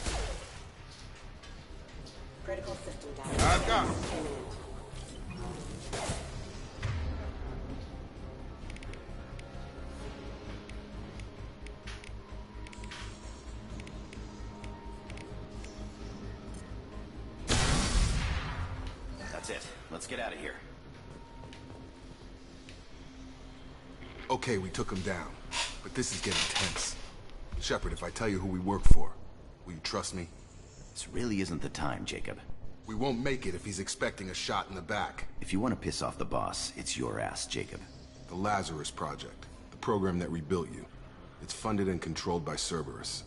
Critical system down. I've got him. That's it. Let's get out of here. Okay, we took him down. But this is getting tense. Shepard, if I tell you who we work for, will you trust me? This really isn't the time, Jacob. We won't make it if he's expecting a shot in the back. If you want to piss off the boss, it's your ass, Jacob. The Lazarus Project. The program that rebuilt you. It's funded and controlled by Cerberus.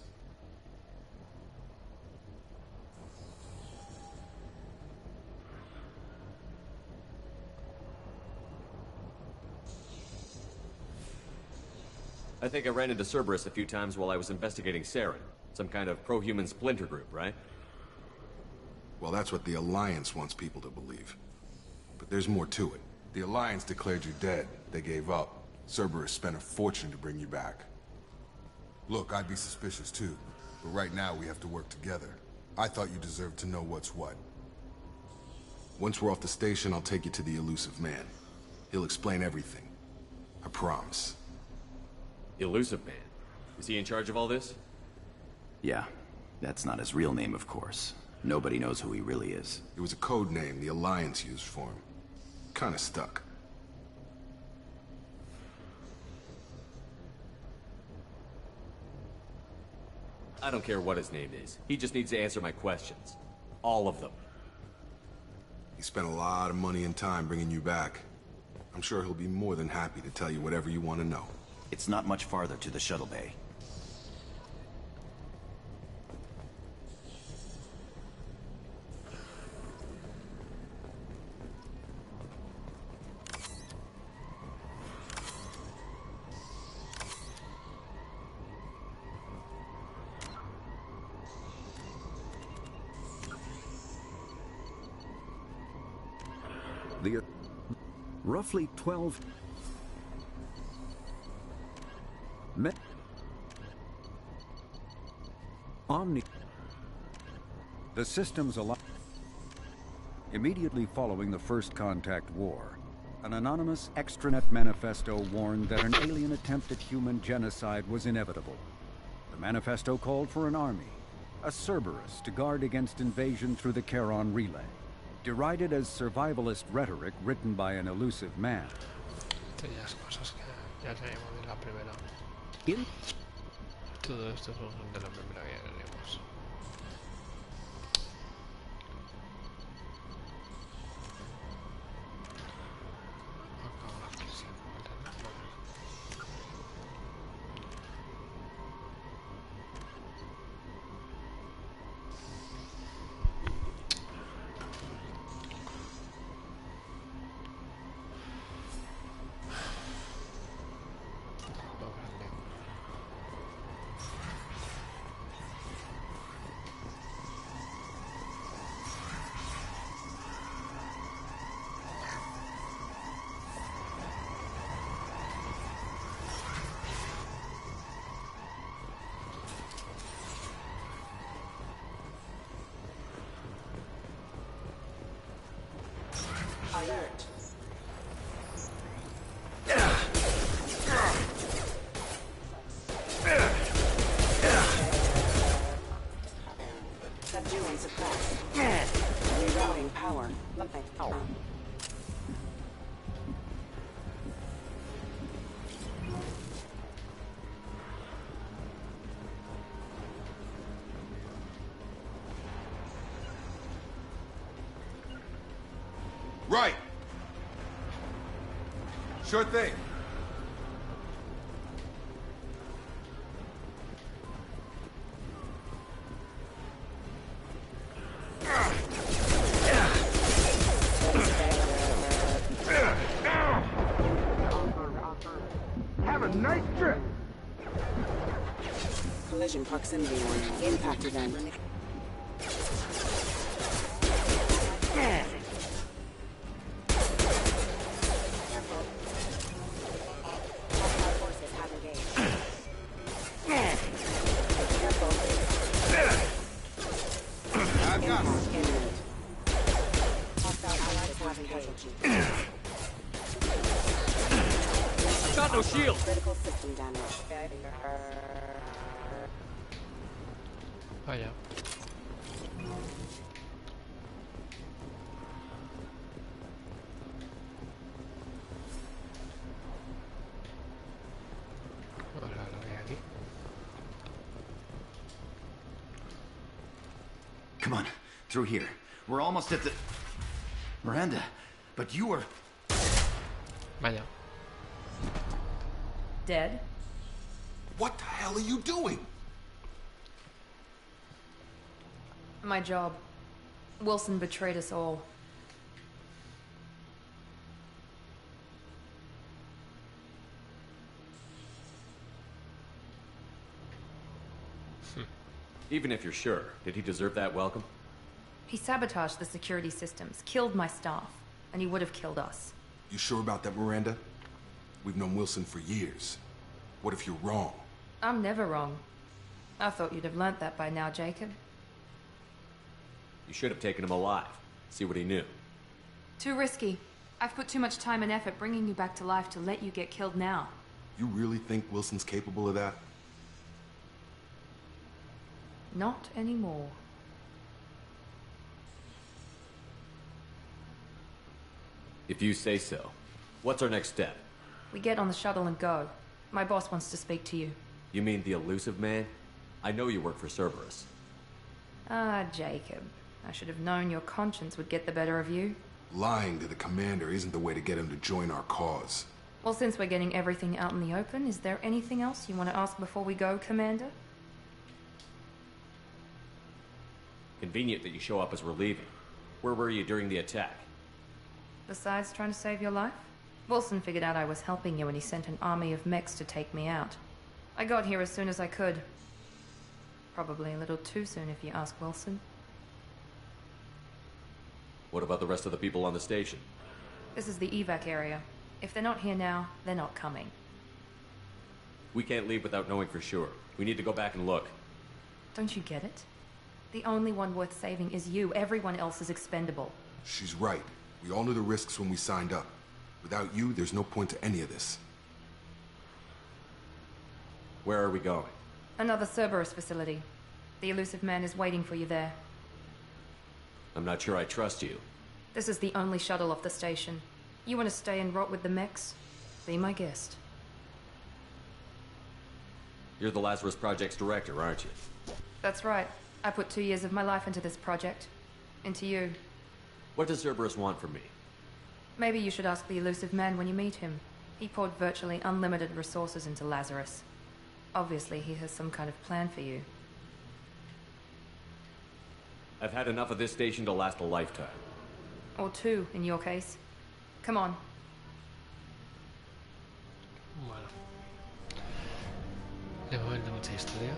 I think I ran into Cerberus a few times while I was investigating Saren. Some kind of pro-human splinter group, right? Well, that's what the Alliance wants people to believe. But there's more to it. The Alliance declared you dead. They gave up. Cerberus spent a fortune to bring you back. Look, I'd be suspicious too. But right now we have to work together. I thought you deserved to know what's what. Once we're off the station, I'll take you to the elusive man. He'll explain everything. I promise. Elusive Man? Is he in charge of all this? Yeah. That's not his real name, of course. Nobody knows who he really is. It was a code name the Alliance used for him. Kinda stuck. I don't care what his name is. He just needs to answer my questions. All of them. He spent a lot of money and time bringing you back. I'm sure he'll be more than happy to tell you whatever you want to know. It's not much farther to the shuttle bay. The roughly 12 Omni. The systems allow. Immediately following the First Contact War, an anonymous extranet manifesto warned that an alien attempt at human genocide was inevitable. The manifesto called for an army, a Cerberus, to guard against invasion through the Charon Relay. Derided as survivalist rhetoric written by an elusive man. Aquellas cosas que ya tenemos de la primera. In Todo esto son de la primera que ya tenemos. alert. Subdue and suppress. Rerouting power. Right. Sure thing. Have a nice trip. Collision proximity warning. Impact event. Got no shield. Critical system damage. Vaya. Ahora lo veo aquí. Come on, through here. We're almost at the... Miranda, but you were... Vaya. Dead? What the hell are you doing? My job. Wilson betrayed us all. Even if you're sure, did he deserve that welcome? He sabotaged the security systems, killed my staff, and he would have killed us. You sure about that, Miranda? We've known Wilson for years. What if you're wrong? I'm never wrong. I thought you'd have learnt that by now, Jacob. You should have taken him alive. See what he knew. Too risky. I've put too much time and effort bringing you back to life to let you get killed now. You really think Wilson's capable of that? Not anymore. If you say so. What's our next step? We get on the shuttle and go. My boss wants to speak to you. You mean the elusive man? I know you work for Cerberus. Ah, Jacob. I should have known your conscience would get the better of you. Lying to the commander isn't the way to get him to join our cause. Well, since we're getting everything out in the open, is there anything else you want to ask before we go, Commander? Convenient that you show up as we're leaving. Where were you during the attack? Besides trying to save your life? Wilson figured out I was helping you when he sent an army of mechs to take me out. I got here as soon as I could. Probably a little too soon if you ask Wilson. What about the rest of the people on the station? This is the evac area. If they're not here now, they're not coming. We can't leave without knowing for sure. We need to go back and look. Don't you get it? The only one worth saving is you. Everyone else is expendable. She's right. We all knew the risks when we signed up. Without you, there's no point to any of this. Where are we going? Another Cerberus facility. The elusive man is waiting for you there. I'm not sure I trust you. This is the only shuttle off the station. You want to stay and rot with the mechs? Be my guest. You're the Lazarus Project's director, aren't you? That's right. I put 2 years of my life into this project. Into you. What does Cerberus want from me? Maybe you should ask the elusive man when you meet him. He poured virtually unlimited resources into Lazarus. Obviously, he has some kind of plan for you. I've had enough of this station to last a lifetime. Or 2, in your case. Come on. Bueno. De momento mucha historia.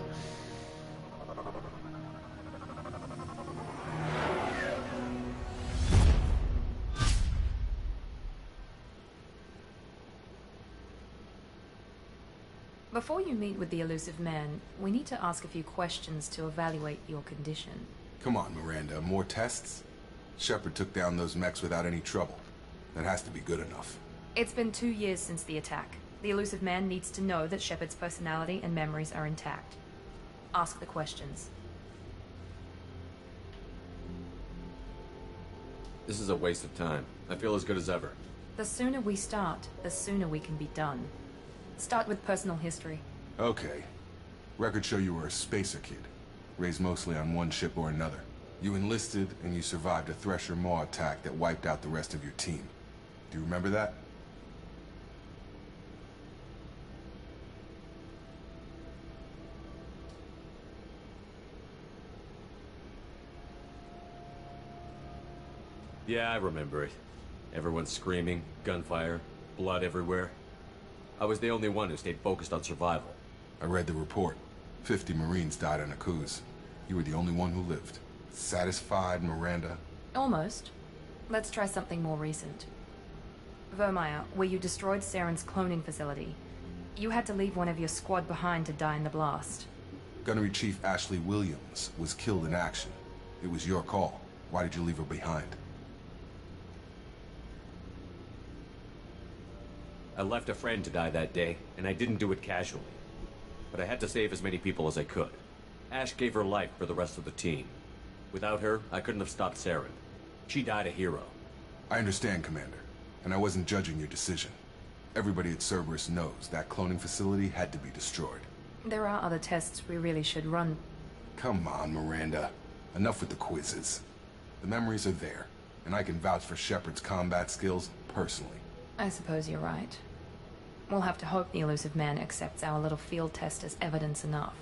Before you meet with the elusive man, we need to ask a few questions to evaluate your condition. Come on, Miranda. More tests? Shepard took down those mechs without any trouble. That has to be good enough. It's been 2 years since the attack. The elusive man needs to know that Shepard's personality and memories are intact. Ask the questions. This is a waste of time. I feel as good as ever. The sooner we start, the sooner we can be done. Start with personal history. Okay. Records show you were a spacer kid, raised mostly on one ship or another. You enlisted, and you survived a Thresher Maw attack that wiped out the rest of your team. Do you remember that? Yeah, I remember it. Everyone screaming, gunfire, blood everywhere. I was the only one who stayed focused on survival. I read the report. 50 Marines died on a cruise. You were the only one who lived. Satisfied, Miranda? Almost. Let's try something more recent. Vermeer, where you destroyed Saren's cloning facility. You had to leave one of your squad behind to die in the blast. Gunnery Chief Ashley Williams was killed in action. It was your call. Why did you leave her behind? I left a friend to die that day, and I didn't do it casually. But I had to save as many people as I could. Ash gave her life for the rest of the team. Without her, I couldn't have stopped Saren. She died a hero. I understand, Commander. And I wasn't judging your decision. Everybody at Cerberus knows that cloning facility had to be destroyed. There are other tests we really should run. Come on, Miranda. Enough with the quizzes. The memories are there, and I can vouch for Shepard's combat skills personally. I suppose you're right. We'll have to hope the elusive man accepts our little field test as evidence enough.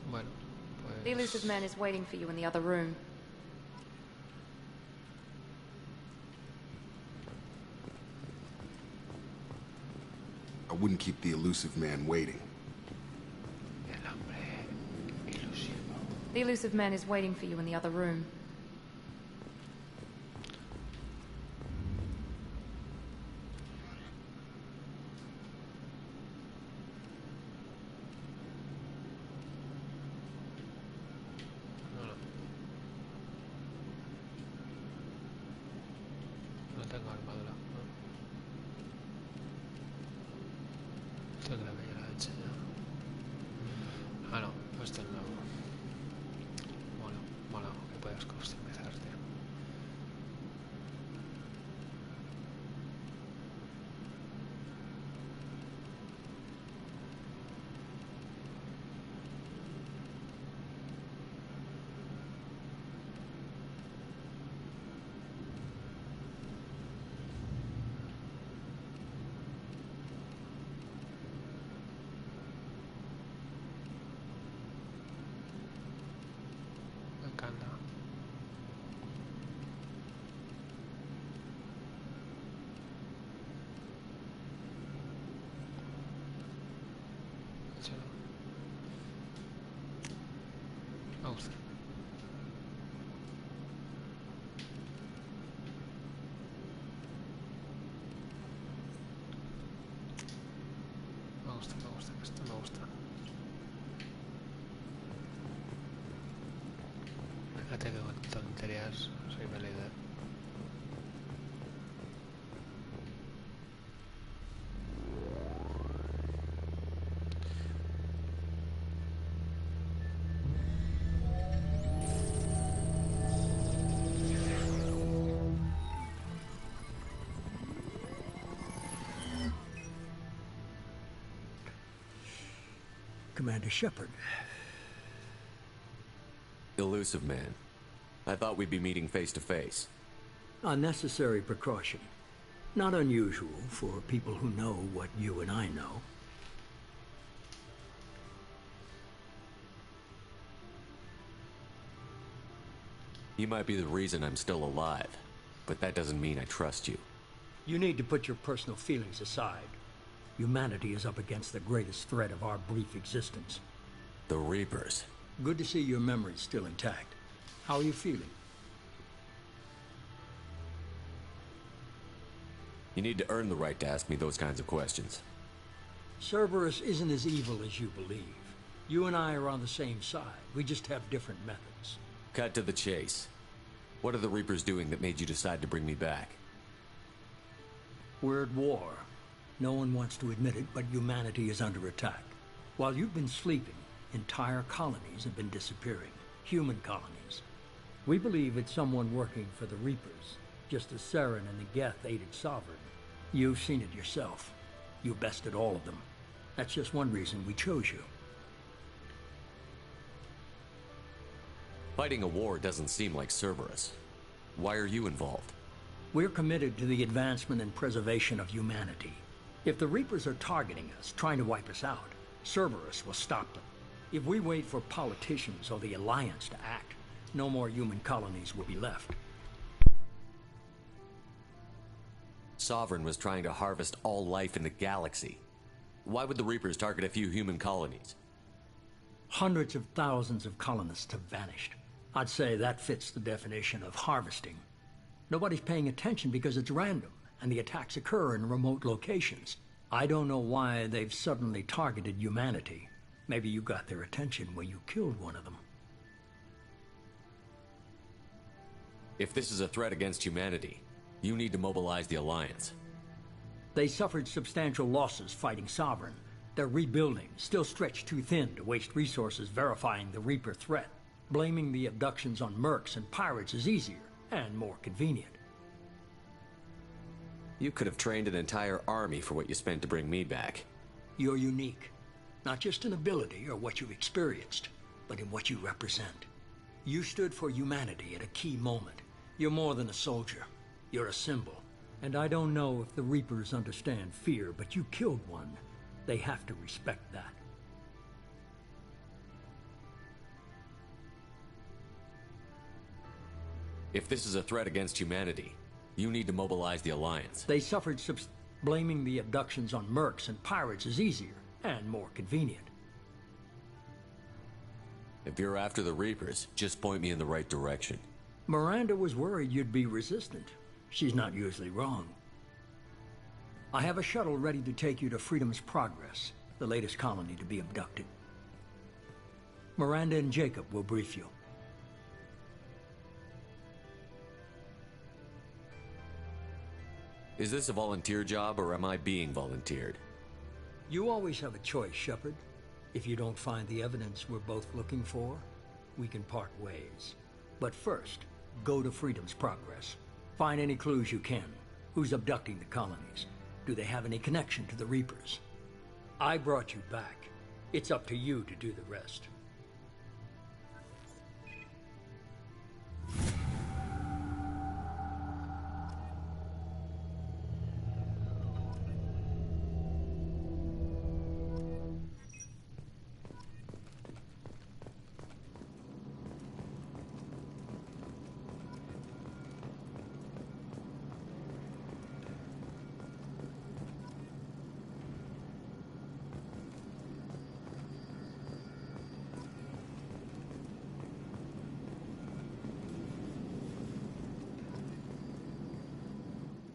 Bueno, pues... The elusive man is waiting for you in the other room. I wouldn't keep the elusive man waiting. The elusive man is waiting for you in the other room. No tengo armadura. Esto creo que ya lo he hecho ya. Ah, no, esto es nuevo. Mola, que puedas customizarte. Me encanta. Chulo. Me gusta. Esto me gusta. Fíjate que con tonterías soy la idea. Commander Shepard. Elusive man. I thought we'd be meeting face to face. Unnecessary precaution. Not unusual for people who know what you and I know. You might be the reason I'm still alive, but that doesn't mean I trust you. You need to put your personal feelings aside. Humanity is up against the greatest threat of our brief existence. The Reapers. Good to see your memory's still intact. How are you feeling? You need to earn the right to ask me those kinds of questions. Cerberus isn't as evil as you believe. You and I are on the same side. We just have different methods. Cut to the chase. What are the Reapers doing that made you decide to bring me back? We're at war. No one wants to admit it, but humanity is under attack. While you've been sleeping, entire colonies have been disappearing. Human colonies. We believe it's someone working for the Reapers, just as Saren and the Geth aided Sovereign. You've seen it yourself. You bested all of them. That's just one reason we chose you. Fighting a war doesn't seem like Cerberus. Why are you involved? We're committed to the advancement and preservation of humanity. If the Reapers are targeting us, trying to wipe us out, Cerberus will stop them. If we wait for politicians or the Alliance to act, no more human colonies will be left. Sovereign was trying to harvest all life in the galaxy. Why would the Reapers target a few human colonies? Hundreds of thousands of colonists have vanished. I'd say that fits the definition of harvesting. Nobody's paying attention because it's random, and the attacks occur in remote locations. I don't know why they've suddenly targeted humanity. Maybe you got their attention when you killed one of them. If this is a threat against humanity, you need to mobilize the Alliance. They suffered substantial losses fighting Sovereign. They're rebuilding, still stretched too thin to waste resources verifying the Reaper threat. Blaming the abductions on mercs and pirates is easier and more convenient. You could have trained an entire army for what you spent to bring me back. You're unique. Not just in ability or what you've experienced, but in what you represent. You stood for humanity at a key moment. You're more than a soldier. You're a symbol. And I don't know if the Reapers understand fear, but you killed one. They have to respect that. If this is a threat against humanity, you need to mobilize the Alliance. They suffered blaming the abductions on mercs and pirates is easier and more convenient. If you're after the Reapers, just point me in the right direction. Miranda was worried you'd be resistant. She's not usually wrong. I have a shuttle ready to take you to Freedom's Progress, the latest colony to be abducted. Miranda and Jacob will brief you. Is this a volunteer job, or am I being volunteered? You always have a choice, Shepard. If you don't find the evidence we're both looking for, we can part ways. But first, go to Freedom's Progress. Find any clues you can. Who's abducting the colonies? Do they have any connection to the Reapers? I brought you back. It's up to you to do the rest.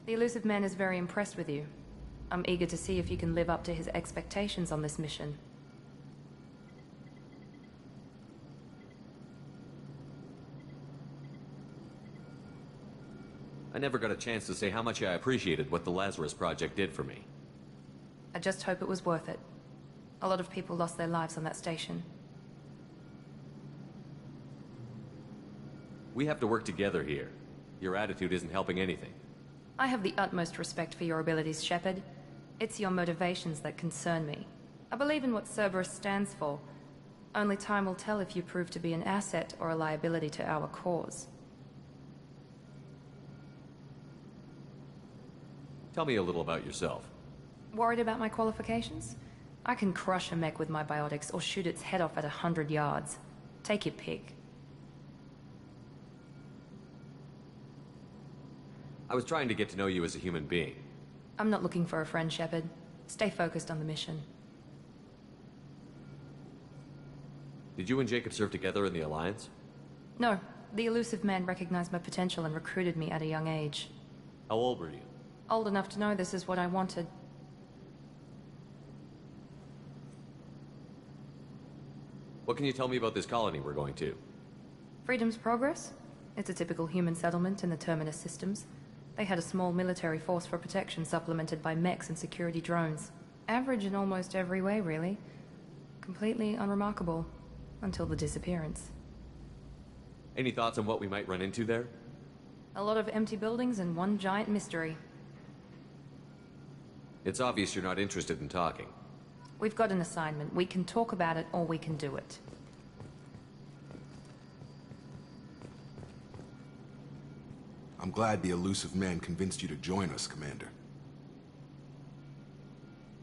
The elusive man is very impressed with you. I'm eager to see if you can live up to his expectations on this mission. I never got a chance to say how much I appreciated what the Lazarus Project did for me. I just hope it was worth it. A lot of people lost their lives on that station. We have to work together here. Your attitude isn't helping anything. I have the utmost respect for your abilities, Shepard. It's your motivations that concern me. I believe in what Cerberus stands for. Only time will tell if you prove to be an asset or a liability to our cause. Tell me a little about yourself. Worried about my qualifications? I can crush a mech with my biotics or shoot its head off at 100 yards. Take your pick. I was trying to get to know you as a human being. I'm not looking for a friend, Shepard. Stay focused on the mission. Did you and Jacob serve together in the Alliance? No. The elusive man recognized my potential and recruited me at a young age. How old were you? Old enough to know this is what I wanted. What can you tell me about this colony we're going to? Freedom's Progress? It's a typical human settlement in the Terminus systems. They had a small military force for protection supplemented by mechs and security drones. Average in almost every way, really. Completely unremarkable. Until the disappearance. Any thoughts on what we might run into there? A lot of empty buildings and one giant mystery. It's obvious you're not interested in talking. We've got an assignment. We can talk about it or we can do it. I'm glad the elusive man convinced you to join us, Commander.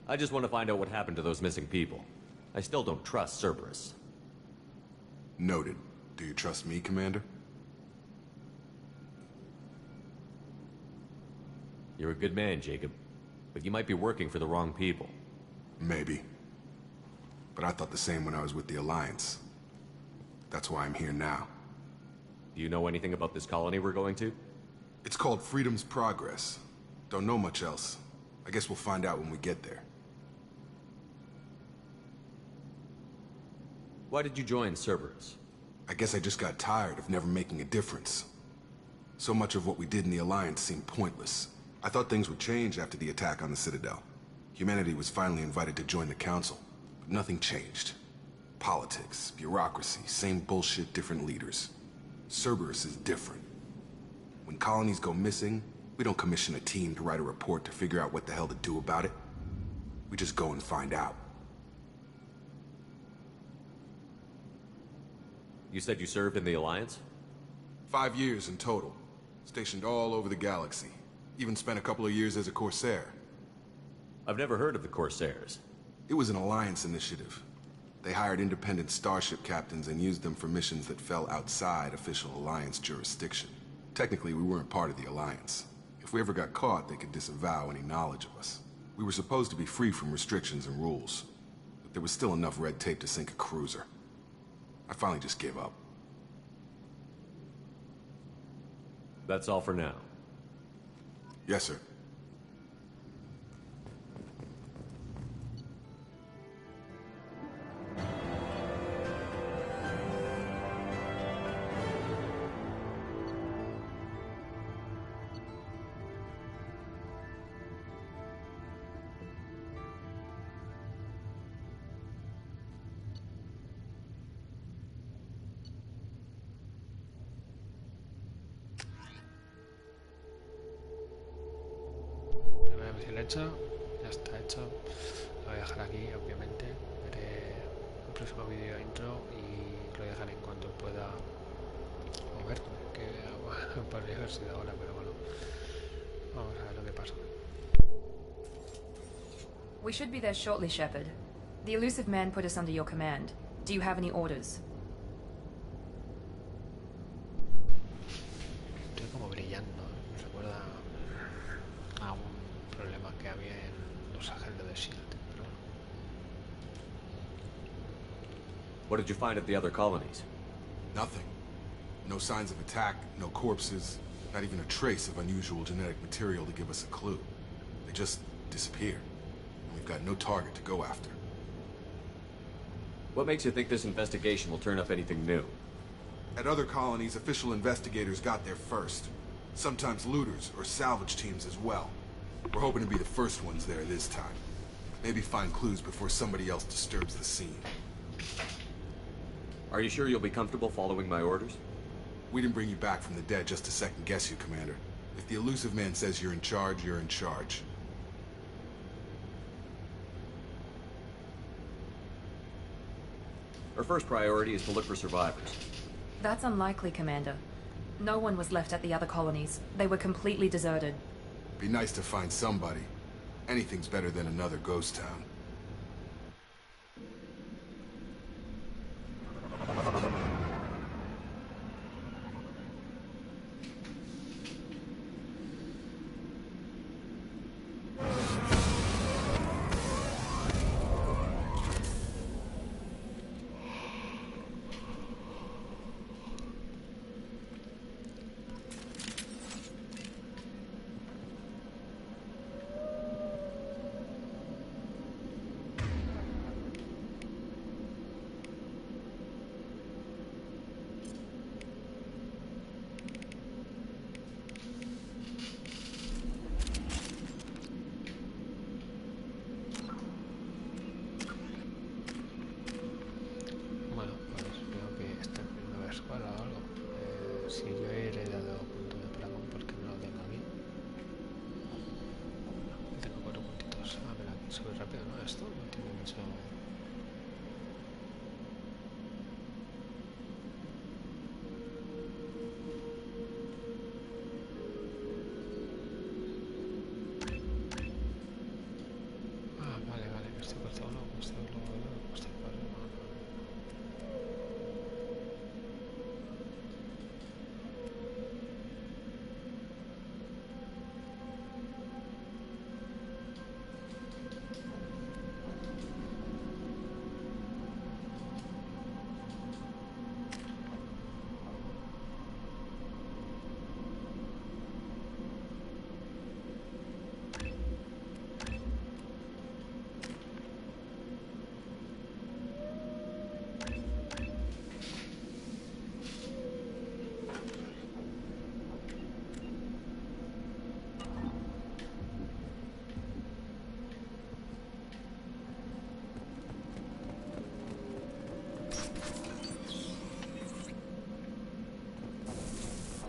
I just want to find out what happened to those missing people. I still don't trust Cerberus. Noted. Do you trust me, Commander? You're a good man, Jacob. But you might be working for the wrong people. Maybe. But I thought the same when I was with the Alliance. That's why I'm here now. Do you know anything about this colony we're going to? It's called Freedom's Progress. Don't know much else. I guess we'll find out when we get there. Why did you join Cerberus? I guess I just got tired of never making a difference. So much of what we did in the Alliance seemed pointless. I thought things would change after the attack on the Citadel. Humanity was finally invited to join the Council, but nothing changed. Politics, bureaucracy, same bullshit, different leaders. Cerberus is different. When colonies go missing, we don't commission a team to write a report to figure out what the hell to do about it. We just go and find out. You said you served in the Alliance? 5 years in total. Stationed all over the galaxy. Even spent a couple of years as a Corsair. I've never heard of the Corsairs. It was an Alliance initiative. They hired independent starship captains and used them for missions that fell outside official Alliance jurisdiction. Technically, we weren't part of the Alliance. If we ever got caught, they could disavow any knowledge of us. We were supposed to be free from restrictions and rules, but there was still enough red tape to sink a cruiser. I finally just gave up. That's all for now. Yes, sir. Hecho, ya está hecho. Lo voy a dejar aquí, obviamente. Veré el próximo vídeo intro y lo dejaré en cuanto pueda moverme, que bueno, podría haber sido ahora, pero bueno, vamos a ver lo que pasa. We should be there shortly, Shepard. The elusive man put us under your command. Do you have any orders? Estoy como brillando, me recuerda a un problema que había en los agentes de S.H.I.E.L.D. Pero bueno. What did you find at the other colonies? Nothing. No signs of attack, no corpses, not even a trace of unusual genetic material to give us a clue. They just disappeared. And we've got no target to go after. What makes you think this investigation will turn up anything new? At other colonies, official investigators got there first. Sometimes looters or salvage teams as well. We're hoping to be the first ones there this time. Maybe find clues before somebody else disturbs the scene. Are you sure you'll be comfortable following my orders? We didn't bring you back from the dead just to second guess you, Commander. If the elusive man says you're in charge, you're in charge. Our first priority is to look for survivors. That's unlikely, Commander. No one was left at the other colonies. They were completely deserted. Be nice to find somebody. Anything's better than another ghost town.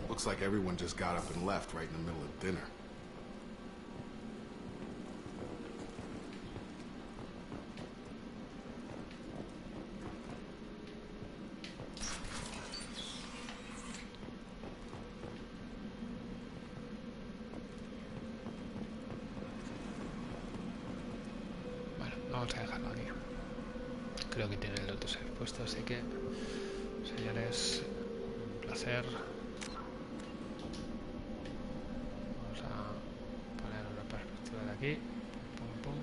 Looks like everyone just got up and left right in the middle of dinner. Bueno, vamos a dejarlo aquí. Creo que tiene el otro save puesto, así que, señores, un placer. Aquí, pum, pum.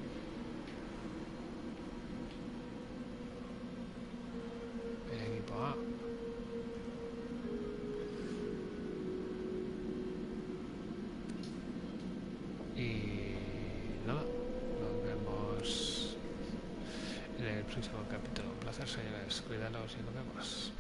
El equipo A. Y nada, nos vemos en el próximo capítulo. Un placer, señores. Cuidaros y nos vemos.